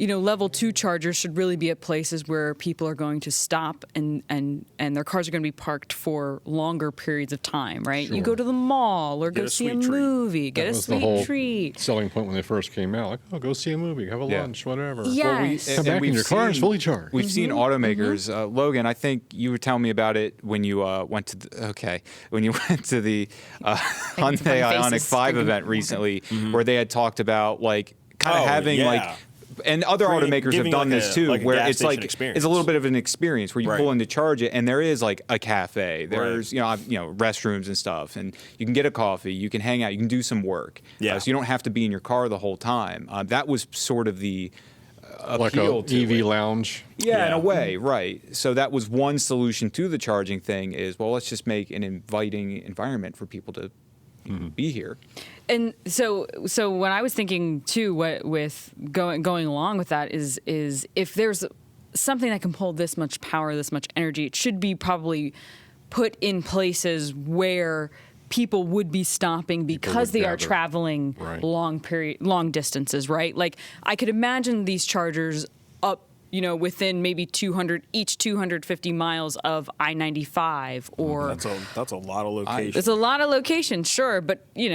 level 2 chargers should really be at places where people are going to stop and their cars are going to be parked for longer periods of time, right? Sure. You go to the mall or go see a movie, get a sweet treat. Selling point when they first came out, like, oh, go see a movie, have a lunch, whatever. Yes. Come back and your car is fully charged. We've seen automakers. Logan, I think you were telling me about it when you went to the Hyundai Ioniq 5 event recently, where they had talked about like kind of having like. And other automakers have done this too, where it's like it's a little bit of an experience where you pull in to charge it, and there is like a cafe, there's restrooms and stuff, and you can get a coffee, you can hang out, you can do some work, so you don't have to be in your car the whole time. That was sort of the appeal like to EV it. lounge. Yeah, in a way, right. So that was one solution to the charging thing is, well, let's just make an inviting environment for people to be here. And so what I was thinking too, with going along with that is if there's something that can pull this much power, this much energy, it should be probably put in places where people would be stopping because they are traveling long distances, right? Like I could imagine these chargers up, within maybe 250 miles of I-95 or that's a lot of locations. It's a lot of locations, sure, but could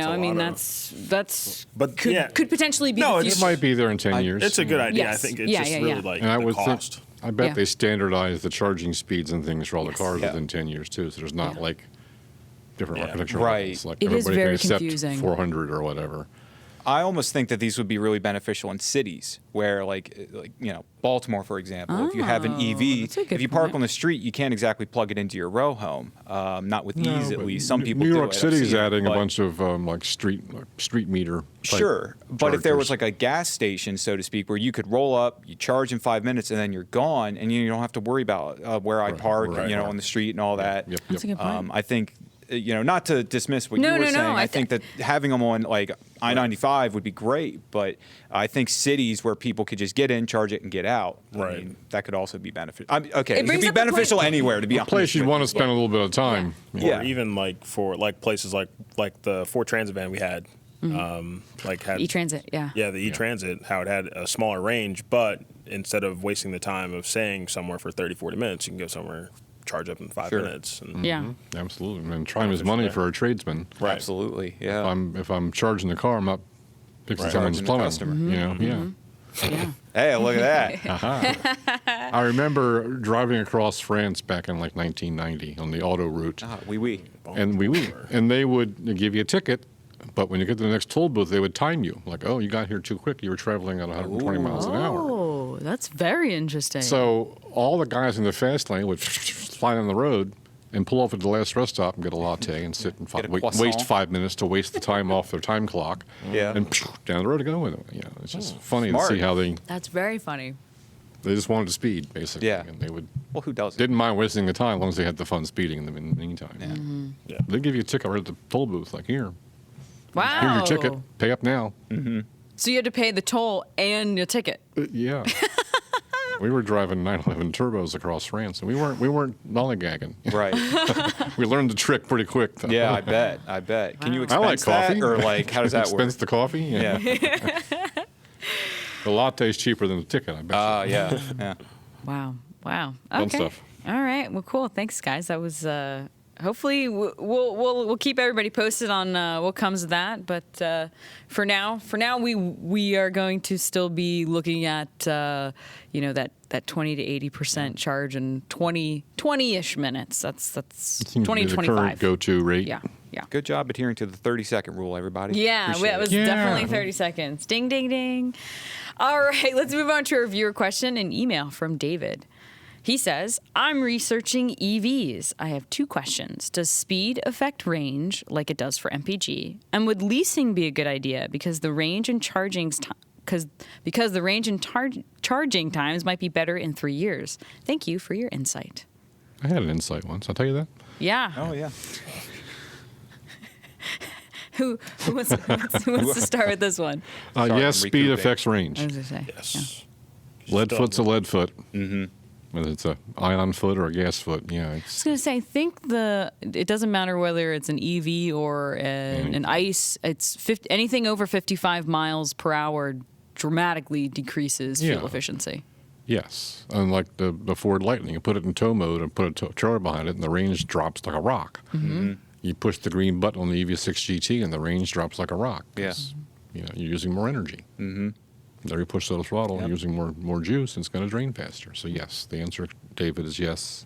potentially be the future. It might be there in 10 years. It's a good idea. Yes. I think it's really like and I the would cost. I bet they standardize the charging speeds and things for all the cars Yeah. within 10 years too. So there's not like different architecture. Right. Levels. Like It is everybody very can accept confusing. 400 or whatever. I almost think that these would be really beneficial in cities where, like Baltimore, for example. If you have an EV, that's a good if you park point. on the street, you can't exactly plug it into your row home. Not with ease, at but least. Some people New do York it. I've City's seen it, adding a but- bunch of like street meter. type Sure, but if there was chargers. like a gas station, so to speak, where you could roll up, you charge in 5 minutes, and then you're gone, and you don't have to worry about where I park, on the street and all that. Yep. That's a good point. I think, not to dismiss what you were saying. I think that having them on like I-95 would be great, but I think cities where people could just get in, charge it, and get out. I mean, that could also be beneficial. It could brings be up the beneficial point- anywhere, to be honest. place you'd with want to you. spend a little bit of time. Yeah. Or even like for like places like the Ford Transit van we had, had E-Transit, yeah. Yeah, the E-Transit, how it had a smaller range, but instead of wasting the time of staying somewhere for 30, 40 minutes, you can go somewhere, charge up in 5 minutes. And Yeah. Absolutely. And time is money for a tradesman. Right. Absolutely, yeah. If I'm charging the car, I'm not fixing someone's Charging the plumbing. customer. Yeah. Hey, look at that. I remember driving across France back in like 1990 on the auto route, Oui. and and they would give you a ticket. But when you get to the next toll booth, they would time you. Like, oh, you got here too quick. You were traveling at 120 miles an hour. Oh, that's very interesting. So all the guys in the fast lane would fly down the road and pull off at the last rest stop and get a latte and sit and Get a waste croissant. 5 minutes to waste the time off their time clock. Yeah. And down the road to go with them. It's just funny smart. to see how they That's very funny. just wanted to speed, basically. Yeah. And they would Well, who doesn't? didn't mind wasting the time as long as they had the fun speeding in the meantime. Yeah. They'd give you a ticket right at the toll booth, like, here. Wow. Here's your ticket. Pay up now. So you had to pay the toll and your ticket. Yeah. We were driving 911 turbos across France, and we weren't lollygagging. Right. We learned the trick pretty quick, though. Yeah, I bet. Can you I like expense that, coffee. or like how does that work? Expense the coffee? Yeah. The latte's cheaper than the ticket, I bet. Yeah. Wow. Fun Okay. stuff. All right. Well, cool. Thanks, guys. That was. Hopefully, we'll keep everybody posted on what comes of that. But for now, we are going to still be looking at that 20 to 80% charge in 20-ish minutes. That's Seems 20 to to be the current 25. go-to rate. Yeah. Good job adhering to the 30-second rule, everybody. Yeah, Appreciate that was it. definitely 30 seconds. Ding, ding, ding. All right, let's move on to our viewer question, an email from David. He says, I'm researching EVs. I have 2 questions. Does speed affect range like it does for MPG? And would leasing be a good idea because the range and charging because the range and charging times might be better in 3 years. Thank you for your insight. I had an insight once. I'll tell you that. Yeah. Oh, yeah. Who wants to start with this one? Yes, speed recouping. affects range. I was going to say. Yes. Lead foot's a lead foot. Mm-hmm. Whether it's a ion foot or a gas foot, yeah. I was going to say, I think it doesn't matter whether it's an EV or an ICE. It's anything over 55 miles per hour dramatically decreases fuel efficiency. Yes, unlike the Ford Lightning, you put it in tow mode and put a trailer behind it, and the range drops like a rock. Mm-hmm. You push the green button on the EV6 GT, and the range drops like a rock. Yes, you're using more energy. Mm-hmm. There you push the throttle, you're using more juice, and it's going to drain faster. So yes, the answer, David, is yes.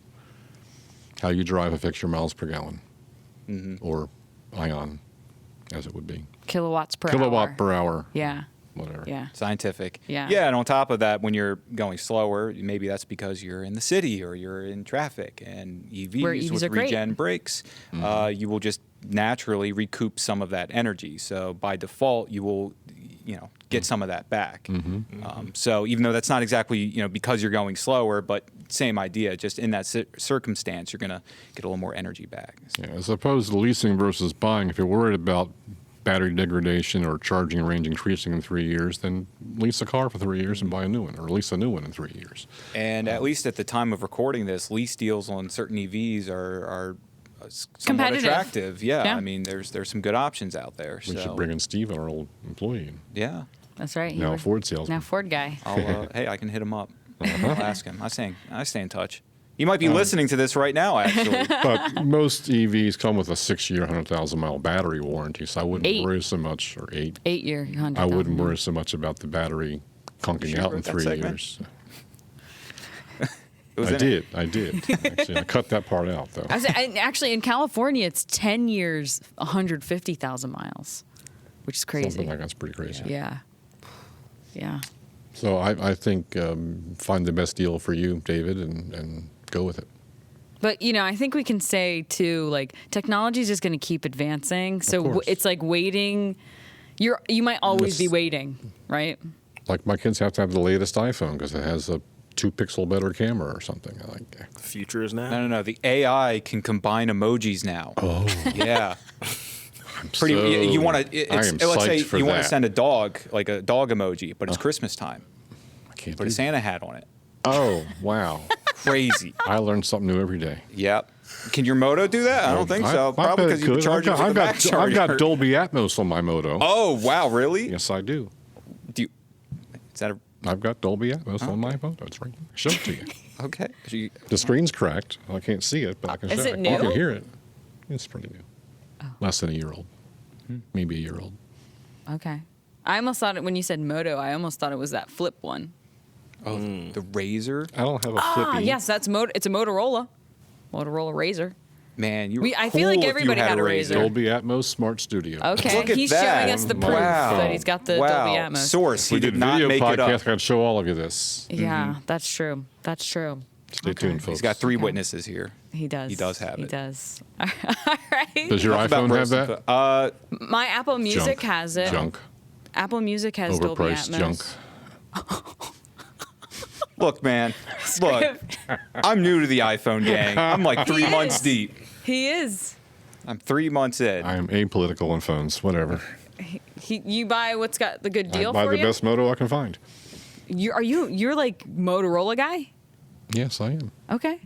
How you drive affects your miles per gallon, or ion, as it would be. Kilowatts per Kilowatt hour. per hour. Yeah. Whatever. Yeah. scientific. Yeah. Yeah, and on top of that, when you're going slower, maybe that's because you're in the city or you're in traffic, and Where EVs EVs with are great. regen brakes, you will just naturally recoup some of that energy. So by default, you will, get some of that back. So even though that's not exactly, because you're going slower, but same idea, just in that circumstance, you're going to get a little more energy back. So. Yeah, as opposed to leasing versus buying, if you're worried about battery degradation or charging range increasing in 3 years, then lease a car for 3 years and buy a new one, or lease a new one in 3 years. And at least at the time of recording this, lease deals on certain EVs are somewhat Competitive. attractive. Yeah, Yeah. I mean, there's some good options out there. We so. should bring in Steve, our old employee. Yeah. That's right. Now a Ford salesman. Now Ford guy. I'll, hey, I can hit him up. I'll ask him. I stay in touch. He might be listening to this right now, actually. But most EVs come with a 6-year, 100,000-mile battery warranty, so I wouldn't 8. worry so much, or 8. 8-year Honda. I wouldn't worry so much about the battery conking out in wrote that 3 segment? years. It was I in it. did. Actually, I cut that part out, though. Actually, in California, it's 10 years, 150,000 miles, which is crazy. Something like that's pretty crazy. Yeah. Yeah. So I think find the best deal for you, David, and go with it. But, I think we can say, too, like, technology is just going to keep advancing. So course. it's like waiting. You might always be waiting, right? Like my kids have to have the latest iPhone because it has a 2-pixel better camera or something. The future is now. No. The AI can combine emojis now. Oh. Yeah. So, You want I to? am Let's psyched say for you want to that. send a dog, like a dog emoji, but it's Christmas time. I can't Put do a Santa hat on it. Oh, wow. Crazy. I learn something new every day. Yep. Can your Moto do that? I don't think so. I Probably bet it because you could. charge it with the back I've charger. got Dolby Atmos on my Moto. Oh wow, really? Yes, I do. Do you, is that I've got Dolby Atmos on my Moto. It's right here. Show it to you. okay? The screen's cracked. I can't see it, but I can Is show it I can new? hear it. It's pretty new. Less than a year old. Maybe a year old. Okay. I almost thought it, when you said Moto, I almost thought it was that flip one. Oh, the Razor. I don't have a Ah, flippy. yes, it's a Motorola. Motorola Razor. Man, you. Were I feel like cool if you everybody had a Razor. Dolby Atmos Smart Studio. Okay, Look at he's that. showing us the My proof phone. that he's got the wow. Dolby Atmos. Source. If He we did did not video make it podcast, up. I'd show all of you this. Yeah, that's true. That's true. Stay tuned, folks. He's got 3 Okay. witnesses here. He does. He does have He it. does. All right. Does your Enough about iPhone have roasting that? fo- My Apple Music Junk. has it. Junk. Apple Music has Dolby Overpriced Atmos. junk. Look, man. Look, I'm new to the iPhone gang. I'm like 3 He months is. deep. He is. I'm 3 months in. I am apolitical on phones. Whatever. You buy what's got the good I deal buy for the you? best Moto I can find. You're like Motorola guy? Yes, I am. Okay.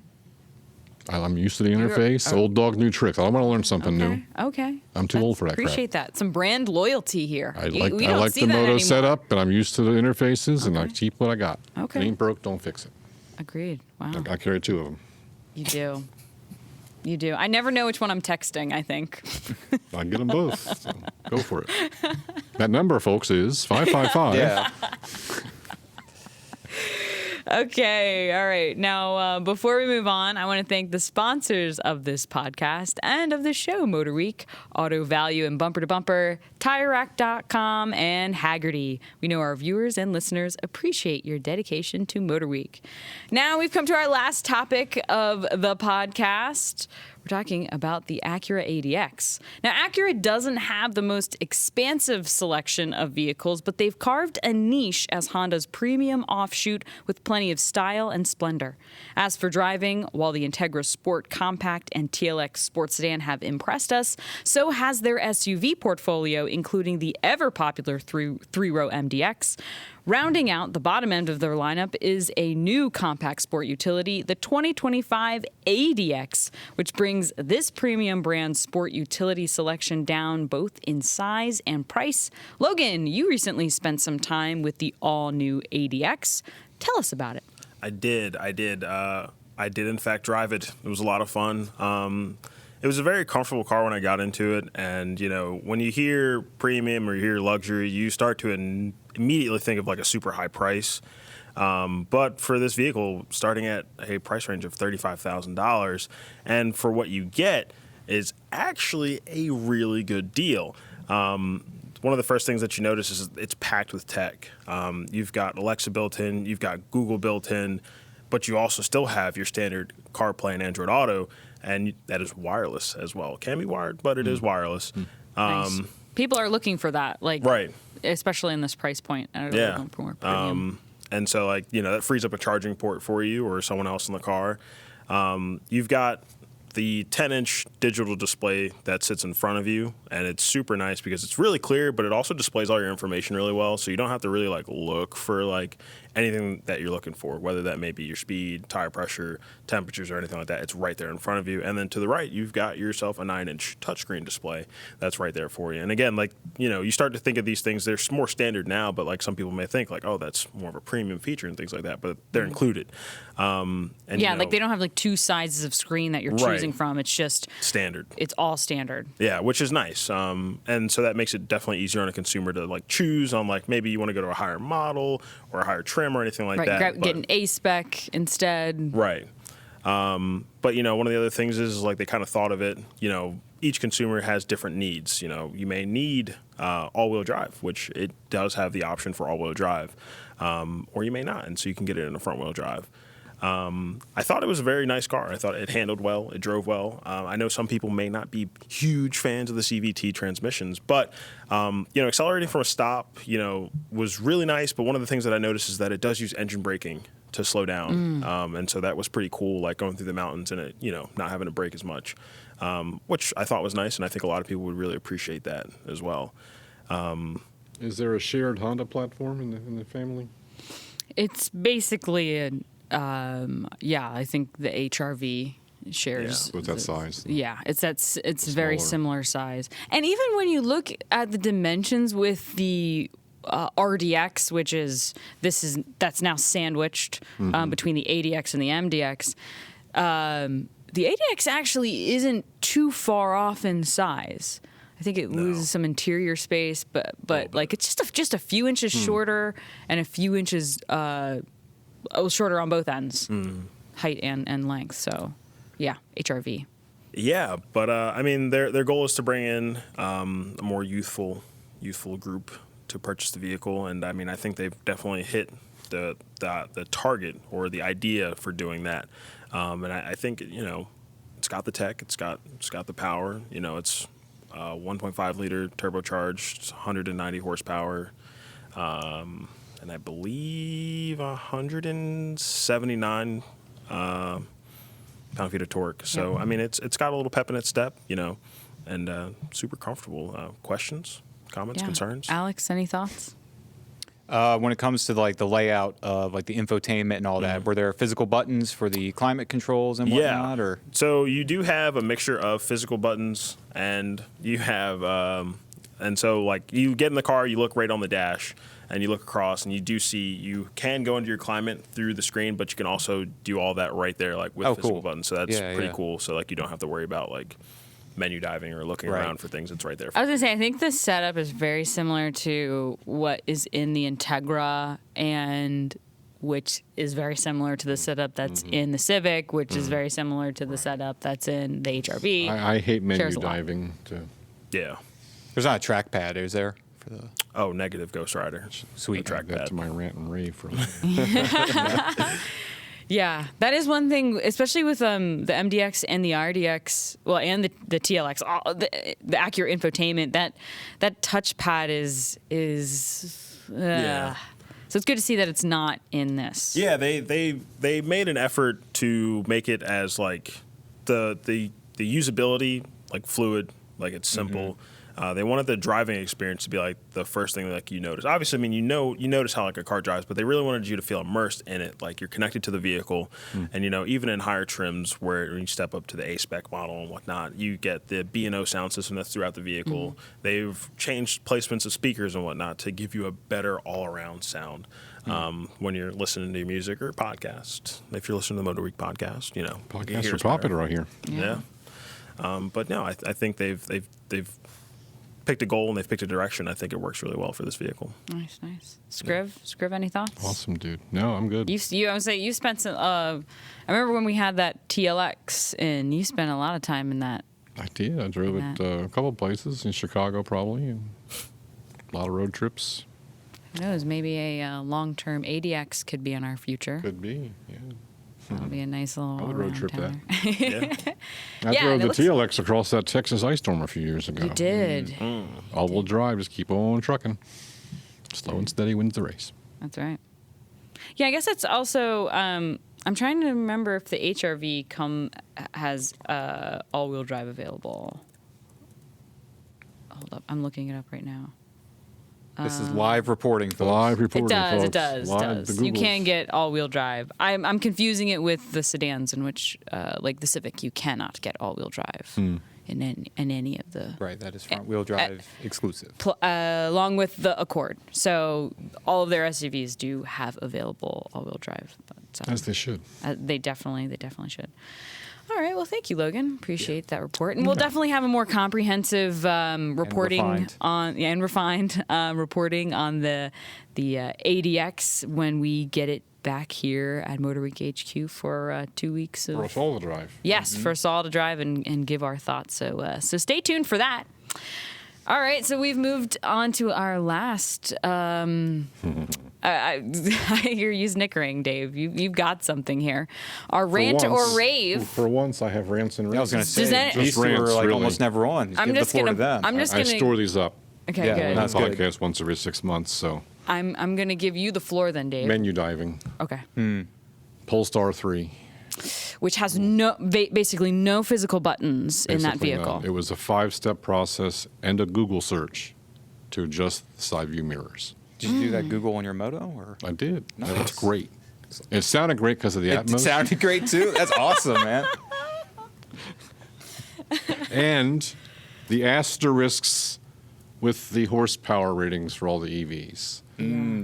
I'm used to the interface. Old dog, new tricks. I want to learn something new. Okay. I'm too old for that crap. Appreciate that. Some brand loyalty here. I We like don't see the that Moto anymore. setup, but I'm used to the interfaces, and I keep what I got. Okay. If it ain't broke, don't fix it. Agreed. Wow. I carry 2 of them. You do. You do. I never know which one I'm texting, I think. I get them both. So go for it. That number, folks, is 555. Yeah. Okay, all right. Now, before we move on, I want to thank the sponsors of this podcast and of the show, MotorWeek, Auto Value and Bumper to Bumper, TireRack.com, and Haggerty. We know our viewers and listeners appreciate your dedication to MotorWeek. Now we've come to our last topic of the podcast. We're talking about the Acura ADX. Now, Acura doesn't have the most expansive selection of vehicles, but they've carved a niche as Honda's premium offshoot with plenty of style and splendor. As for driving, while the Integra Sport Compact and TLX Sports Sedan have impressed us, so has their SUV portfolio, including the ever-popular three-row MDX. Rounding out the bottom end of their lineup is a new compact sport utility, the 2025 ADX, which brings this premium brand sport utility selection down both in size and price. Logan, you recently spent some time with the all-new ADX. Tell us about it. I did, in fact, drive it. It was a lot of fun. It was a very comfortable car when I got into it. And, you know, when you hear premium or you hear luxury, you start to immediately think of like a super high price. But for this vehicle, starting at a price range of $35,000, and for what you get is actually a really good deal. One of the first things that you notice is it's packed with tech. You've got Alexa built in, you've got Google built in, but you also still have your standard CarPlay and Android Auto, and that is wireless as well. It can be wired, but it is wireless. Nice. People are looking for that, like, right, especially in this price point. Yeah. And so, like, you know, that frees up a charging port for you or someone else in the car. You've got the 10-inch digital display that sits in front of you, and it's super nice because it's really clear, but it also displays all your information really well, so you don't have to really, like, look for, like, anything that you're looking for, whether that may be your speed, tire pressure, temperatures, or anything like that. It's right there in front of you. And then to the right, you've got yourself a 9-inch touchscreen display that's right there for you. And again, like, you know, you start to think of these things, they're more standard now, but like some people may think like, oh, that's more of a premium feature and things like that, but they're included. And yeah, you know, like they don't have like two sizes of screen that you're choosing from. It's just standard. It's all standard. Yeah, which is nice. And so that makes it definitely easier on a consumer to like choose on like maybe you want to go to a higher model or a higher trim or anything like that. Get an A spec instead. Right. But, you know, one of the other things is like they kind of thought of it, you know, each consumer has different needs. You know, you may need all-wheel drive, which it does have the option for all-wheel drive, or you may not, and so you can get it in a front-wheel drive. I thought it was a very nice car. I thought it handled well. It drove well. I know some people may not be huge fans of the CVT transmissions, but, you know, accelerating from a stop, you know, was really nice. But one of the things that I noticed is that it does use engine braking to slow down. And so that was pretty cool, like going through the mountains and it, you know, not having to brake as much, which I thought was nice. And I think a lot of people would really appreciate that as well. Is there a shared Honda platform in the family? It's basically a I think the HRV shares. With that size. Yeah, it's very similar size. And even when you look at the dimensions with the RDX, which that's now sandwiched between the ADX and the MDX. The ADX actually isn't too far off in size. I think it loses some interior space, but like it's just a few inches shorter and a few inches shorter on both ends, height and length. So, yeah, HRV. Yeah, but I mean, their goal is to bring in a more youthful group to purchase the vehicle, and I mean, I think they've definitely hit the target or the idea for doing that. And I think, you know, it's got the tech, it's got the power. You know, it's 1.5 liter turbocharged, 190 horsepower. And I believe 179 pound-feet of torque. So, yep. I mean, it's got a little pep in its step, you know, and super comfortable. Questions, comments, concerns? Alex, any thoughts? When it comes to like the layout of like the infotainment and all that, were there physical buttons for the climate controls and whatnot? Or? So you do have a mixture of physical buttons, and you have, and so like you get in the car, you look right on the dash, and you look across, and you can go into your climate through the screen, but you can also do all that right there, like with physical buttons. So that's pretty cool. So like you don't have to worry about like menu diving or looking around for things. It's right there. I was gonna say, I think the setup is very similar to what is in the Integra, and which is very similar to the setup that's in the Civic, which is very similar to the setup that's in the HRV. I hate menu diving too. Yeah. There's not a trackpad, is there? For the negative Ghost Rider. Sweet. Track that to my rant and rave for Yeah, that is one thing, especially with the MDX and the RDX, well, and the TLX, the Acura infotainment. That touchpad is. Yeah. So it's good to see that it's not in this. Yeah, they made an effort to make it as like the usability like fluid, like it's simple. They wanted the driving experience to be like the first thing like you notice. Obviously, I mean you notice how like a car drives, but they really wanted you to feel immersed in it, like you're connected to the vehicle. And even in higher trims where when you step up to the A-spec model and whatnot, you get the B&O sound system that's throughout the vehicle. They've changed placements of speakers and whatnot to give you a better all-around sound when you're listening to music or podcast. If you're listening to the MotorWeek podcast, Podcasts are popular right here. Yeah. But no, I think they've picked a goal and they've picked a direction. I think it works really well for this vehicle. Nice. Scriv, any thoughts? Awesome, dude. No, I'm good. I would say you spent some. I remember when we had that TLX, and you spent a lot of time in that. I did. I drove it a couple of places in Chicago, probably, and a lot of road trips. Who knows? Maybe a long-term ADX could be in our future. Could be, yeah. That'll be a nice little. I would road trip around-towner. Yeah. I drove the TLX across that Texas ice storm a few years ago. You did. All-wheel drive, just keep on trucking. Slow and steady wins the race. That's right. Yeah, I guess that's also. I'm trying to remember if the HRV has all-wheel drive available. Hold up, I'm looking it up right now. This is live reporting, folks. Live reporting, It folks. does. Live, You can get all-wheel drive. I'm confusing it with the sedans, in which, like the Civic, you cannot get all-wheel drive in any of the. Right, that is front-wheel drive exclusive. Along with the Accord, so all of their SUVs do have available all-wheel drive. But, As they should. They definitely should. All right. Well, thank you, Logan. Appreciate that report, and we'll definitely have a more comprehensive reporting and refined reporting on the ADX when we get it back here at MotorWeek HQ for 2 weeks of. For us all to drive. Yes, for us all to drive and give our thoughts. So stay tuned for that. All right, so we've moved on to our last. I hear you snickering, Dave. You've got something here. Our rant or rave. For once, I have rants and raves. I was going to say, these two rants, are like really. almost never on. I'm Give just the floor gonna. to them. I'm just I gonna. store these up. Okay, Yeah, good. that's On good. podcast once every 6 months, so. I'm gonna give you the floor then, Dave. Menu diving. Okay. Polestar 3. Which has basically no physical buttons in that Basically vehicle. none. It was a 5-step process and a Google search to adjust the side view mirrors. Did you do that Google on your moto? Or? I did. Nice. That was great. It sounded great because of the It Atmos. sounded great, too. That's awesome, man. And the asterisks with the horsepower ratings for all the EVs.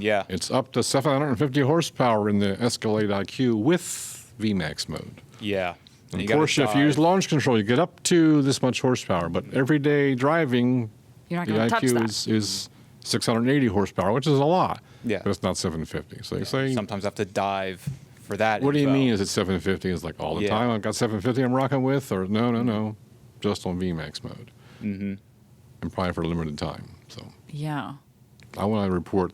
Yeah. It's up to 750 horsepower in the Escalade IQ with VMAX mode. Yeah. And of course, if you use launch control, you get up to this much horsepower. But everyday driving, You're not the gonna touch IQ that. is 680 horsepower, which is a lot. Yeah. But it's not 750. So you say, sometimes I have to dive for that. what do you info. mean is it 750? It's like all the Yeah. time I've got 750 I'm rocking with? Or no. Just on VMAX mode. Mm-hmm. And probably for a limited time. So Yeah. I want to report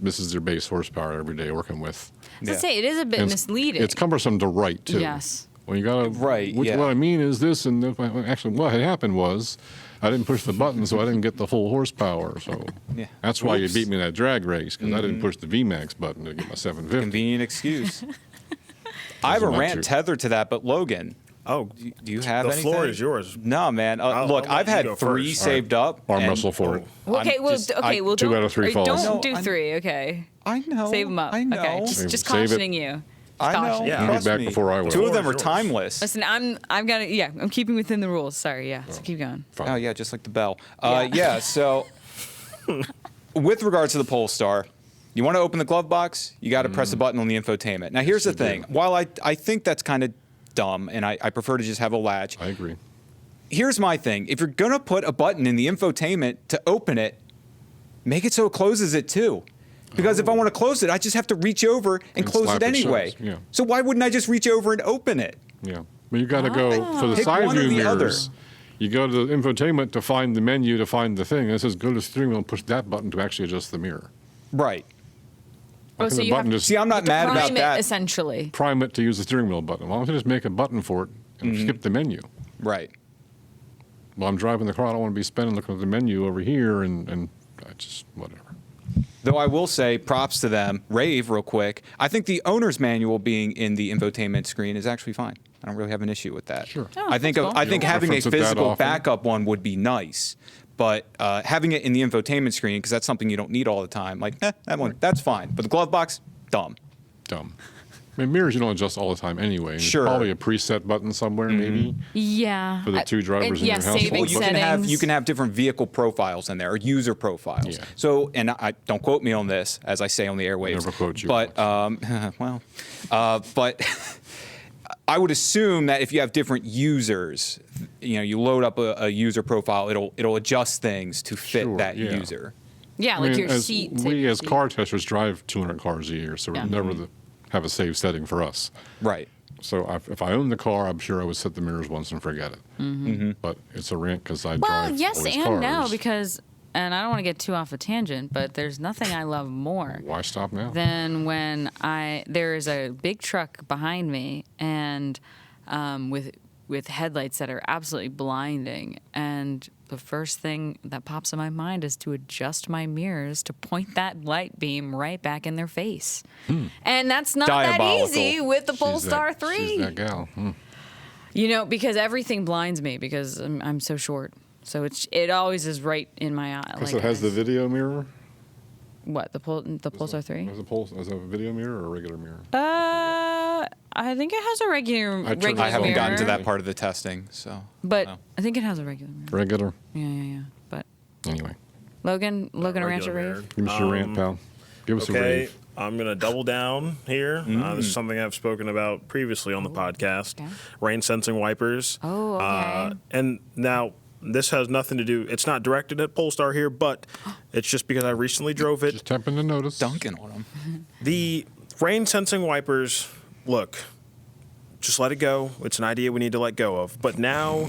this is their base horsepower every day working with. So say it is a bit And misleading. It's cumbersome to write, too. Yes. When you got to. Right, yeah. What I mean is this, and actually what had happened was I didn't push the button, so I didn't get the full horsepower. So Yeah. that's why you Oops. beat me in that drag race, because I didn't push the VMAX button to get my 750. Convenient excuse. I have a Not rant true. tethered to that, but Logan, Oh, do you have the anything? floor is yours. No, man. Look, I'll let I've you had go 3 first. saved up. Arm and wrestle for it. Okay, I'm well, just- well, 2 out of 3 falls. Don't No, do I'm- 3. Okay, I know. save them up. I know. Okay, Save just it. cautioning you. I know. cautioning Yeah. you. You'll be Trust back me. before I will. 2 of them Floor are is yours. timeless. Listen, I'm gonna. Yeah, I'm keeping within the rules. Sorry. Yeah. So keep going. Fine. Oh, yeah, just like the bell. Yeah. Yeah, so with regards to the Polestar, you want to open the glove box, you got to press a button on the infotainment. Now, here's the thing. While I think that's kind of dumb, and I prefer to just have a latch, I agree. here's my thing. If you're going to put a button in the infotainment to open it, make it so it closes it too. Because if I want to close it, I just have to reach over and close slap it it anyway. shut, yeah. So why wouldn't I just reach over and open it? Yeah. But you got to go for the Pick side one or view the other. mirrors. You go to the infotainment to find the menu to find the thing. It says go to steering wheel and push that button to actually adjust the mirror. Right. Oh, so the you have button to just See, I'm not mad about prime it, that. essentially. prime it to use the steering wheel button. Why don't you just make a button for it and skip the menu? Right. Well, I'm driving the car. I don't want to be spending looking at the menu over here and I just whatever. Though I will say, props to them. Rave, real quick. I think the owner's manual being in the infotainment screen is actually fine. I don't really have an issue with that. Sure. Oh, I think that's cool. I think You don't having a reference it that physical often. backup one would be nice, but having it in the infotainment screen because that's something you don't need all the time. Like that one, that's fine. But the glove box, dumb. Dumb. I mean, mirrors you don't adjust all the time anyway. And Sure. There's probably a preset button somewhere, maybe. Yeah. For the two drivers in yeah, your household. saving Well, you can settings. have different vehicle profiles in there or user profiles. Yeah. So, and I don't quote me on this, as I say on the airwaves. Never quote you. But but I would assume that if you have different users, you load up a user profile, it'll adjust things to fit Sure, that yeah. user. Yeah, I like mean, your as seat. we as seat. car testers drive 200 cars a year, so Yeah. we never have a save setting for us. Right. So if I owned the car, I'm sure I would set the mirrors once and forget it. Mm-hmm. But it's a rant because I Well, drive yes all these and cars. no, because, and I don't want to get too off a tangent, but there's nothing I love more Why stop now? than when there is a big truck behind me and with headlights that are absolutely blinding, and the first thing that pops in my mind is to adjust my mirrors to point that light beam right back in their face. And that's not Diabolical. that easy with the She's Polestar that- 3. She's that gal. Because everything blinds me because I'm so short. So it always is right in my eye. Because it has the video mirror. What, the Polestar 3? Is it a video mirror or a regular mirror? I think it has a regular I turned regular I haven't mirror, gotten to that part of the testing, so. but no. I think it has a regular mirror. Regular. Yeah. But Anyway, Logan a Regular Rancher mirror. rave? give us your rant, pal. Give us a Okay, rave. I'm going to double down here. This is something I've spoken about previously on the podcast. okay. Rain sensing wipers. Oh, okay. And now this has nothing to do. It's not directed at Polestar here, but it's just because I recently drove it. Just tapping the notice. Dunking on them. The rain sensing wipers, look, just let it go. It's an idea we need to let go of. But now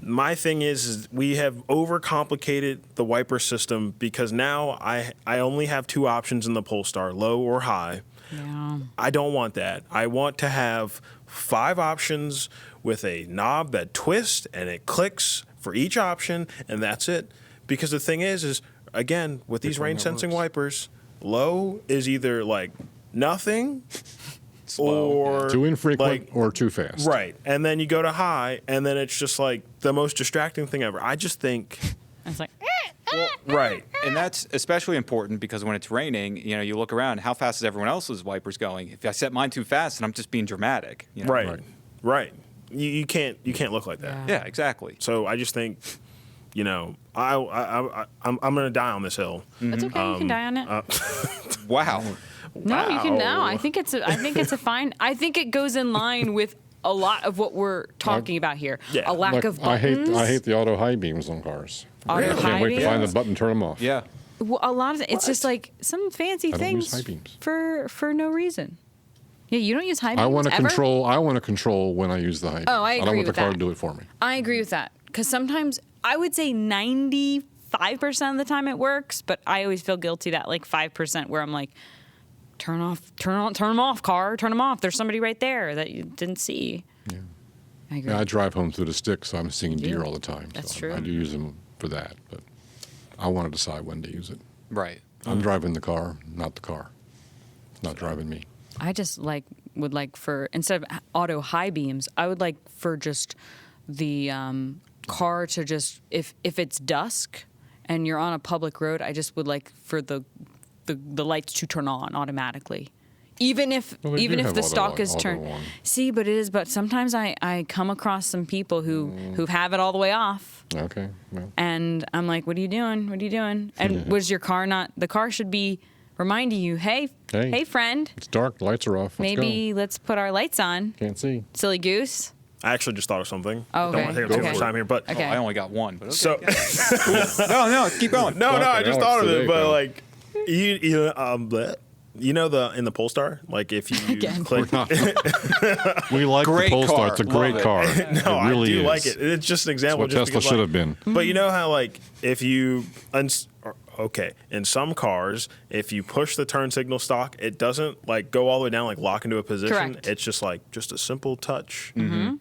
my thing is we have overcomplicated the wiper system because now I only have two options in the Polestar, low or high. Yeah. I don't want that. I want to have 5 options with a knob that twists and it clicks for each option, and that's it. Because the thing is again, with these one rain that sensing works? wipers, low is either like nothing Slow, or Too infrequent like, or too fast. right. And then you go to high, and then it's just like the most distracting thing ever. I just think, It's like, right. And that's especially important because when it's raining, you look around, how fast is everyone else's wipers going? If I set mine too fast, then I'm just being dramatic. Right. Right. You can't look like that. Yeah, exactly. So I just think, I'm gonna die on this hill. it's okay. You can die on it. Wow. No, you can now. Wow. I think it's a fine. I think it goes in line with a lot of what we're talking about here. Yeah. A lack Like, of I buttons. hate the auto high beams on cars. Auto I high can't wait to find the beams? button, turn them off. Yeah. Well, a lot of it's just like some fancy I don't use things high beams. for no reason. Yeah, you don't use high beams. I want to ever? control. I want to control when I use the high beams. Oh, I don't agree want the with car that. to do it for me. I agree with that because sometimes I would say 95% of the time it works, but I always feel guilty that like 5% where I'm like, turn them off, car, turn them off. There's somebody right there that you didn't see. Yeah. I agree. Yeah, I drive home through the stick, so I'm seeing do. deer all the time. That's so true. I do use them for that, but I want to decide when to use it. Right. I'm driving the car, not the car. It's not driving me. I just would like for instead of auto high beams, I would like for just the car to just if it's dusk and you're on a public road, I just would like for the lights to turn on automatically. Even if Well, they do the have stock auto is turned. on. See, but sometimes I come across some people who have it all the way off. Okay. Well, And I'm like, what are you doing? What are you doing? And was your car not? The car should be reminding you, hey, friend, it's dark. Lights are off. Let's maybe let's put our lights on. go. Can't see. Silly goose. I actually just thought of something. Oh, Don't okay. want to take up too Okay. much time here, but Okay. I only got one, but okay. so no, keep going. no, I just Alex thought of today, it, but pal. like you You know in the Polestar, like if you click. We like Great the Polestar. car. It's a great Love it. car. No, It really I do is. like it. It's just an example. It's what just Tesla because, should like, have been. But you know how like if you in some cars, if you push the turn signal stalk, it doesn't like go all the way down, like lock into a position. Correct. It's just a simple touch. Mm-hmm.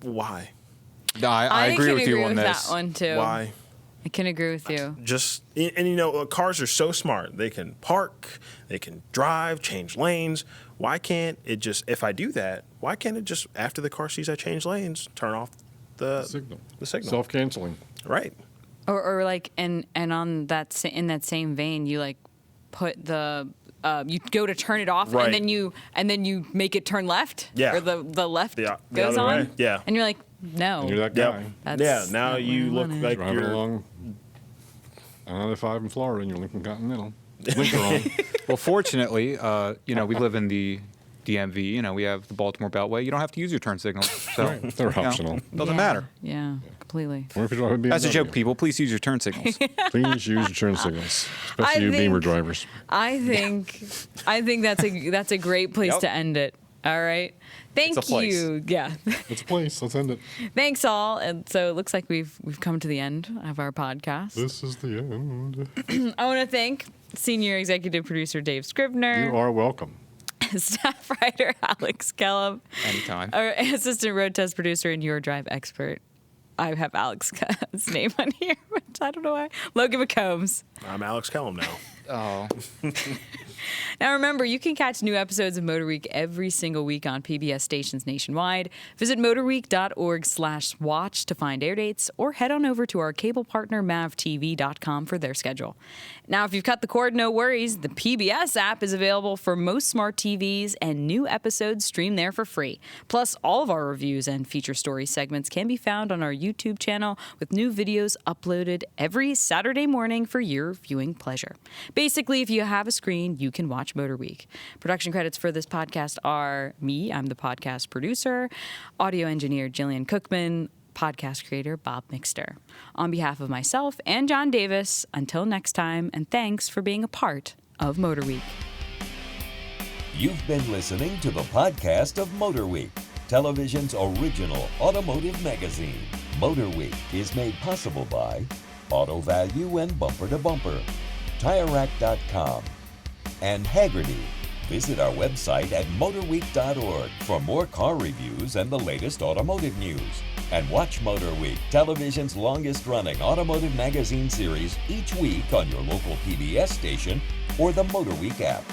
Why? No, I agree can with you on this. that one too. Why? I can agree with you. And you know, cars are so smart. They can park, they can drive, change lanes. Why can't it just, if I do that, why can't it just, after the car sees I change lanes, turn off the signal? Self-canceling. Right. Or like, and on that in that same vein, you like put the you go to turn it off, Right. and then you make it turn left. Yeah. Or the left The goes other on. way. Yeah. And you're like, no. And you're that guy. That's Now not you what I look wanted. like Driving you're along another 5 in Florida in your Lincoln Continental. Blinker on. Well, fortunately, we live in the DMV. We have the Baltimore Beltway. You don't have to use your turn signals. So They're optional. Doesn't Yeah. matter. Yeah, completely. Or if you drive a That's a BMW. joke, people. Please use your turn signals. Please use your turn signals, I especially you Beamer think- drivers. I think that's a great place Yep. to end it. All right. Thank It's a place. you. Yeah. It's a place. Let's end it. Thanks all. And so it looks like we've come to the end of our podcast. This is the end. I want to thank Senior Executive Producer Dave Scribner, You are welcome. Staff Writer Alex Kellum, Anytime. our Assistant Road Test Producer and Your Drive Expert. I have Alex's name on here, which I don't know why. Logan McCombs. I'm Alex Kellum now. Oh. Now remember, you can catch new episodes of MotorWeek every single week on PBS stations nationwide. Visit motorweek.org/watch to find air dates, or head on over to our cable partner mavtv.com for their schedule. Now, if you've cut the cord, no worries. The PBS app is available for most smart TVs, and new episodes stream there for free. Plus, all of our reviews and feature story segments can be found on our YouTube channel, with new videos uploaded every Saturday morning for your viewing pleasure. Basically, if you have a screen, you can watch MotorWeek. Production credits for this podcast are me, I'm the podcast producer, audio engineer Jillian Cookman, podcast creator Bob Mixter. On behalf of myself and John Davis, until next time, and thanks for being a part of MotorWeek. You've been listening to the podcast of MotorWeek, television's original automotive magazine. MotorWeek is made possible by Auto Value and Bumper to Bumper, TireRack.com, and Haggerty. Visit our website at motorweek.org for more car reviews and the latest automotive news. And watch MotorWeek, television's longest-running automotive magazine series, each week on your local PBS station or the MotorWeek app.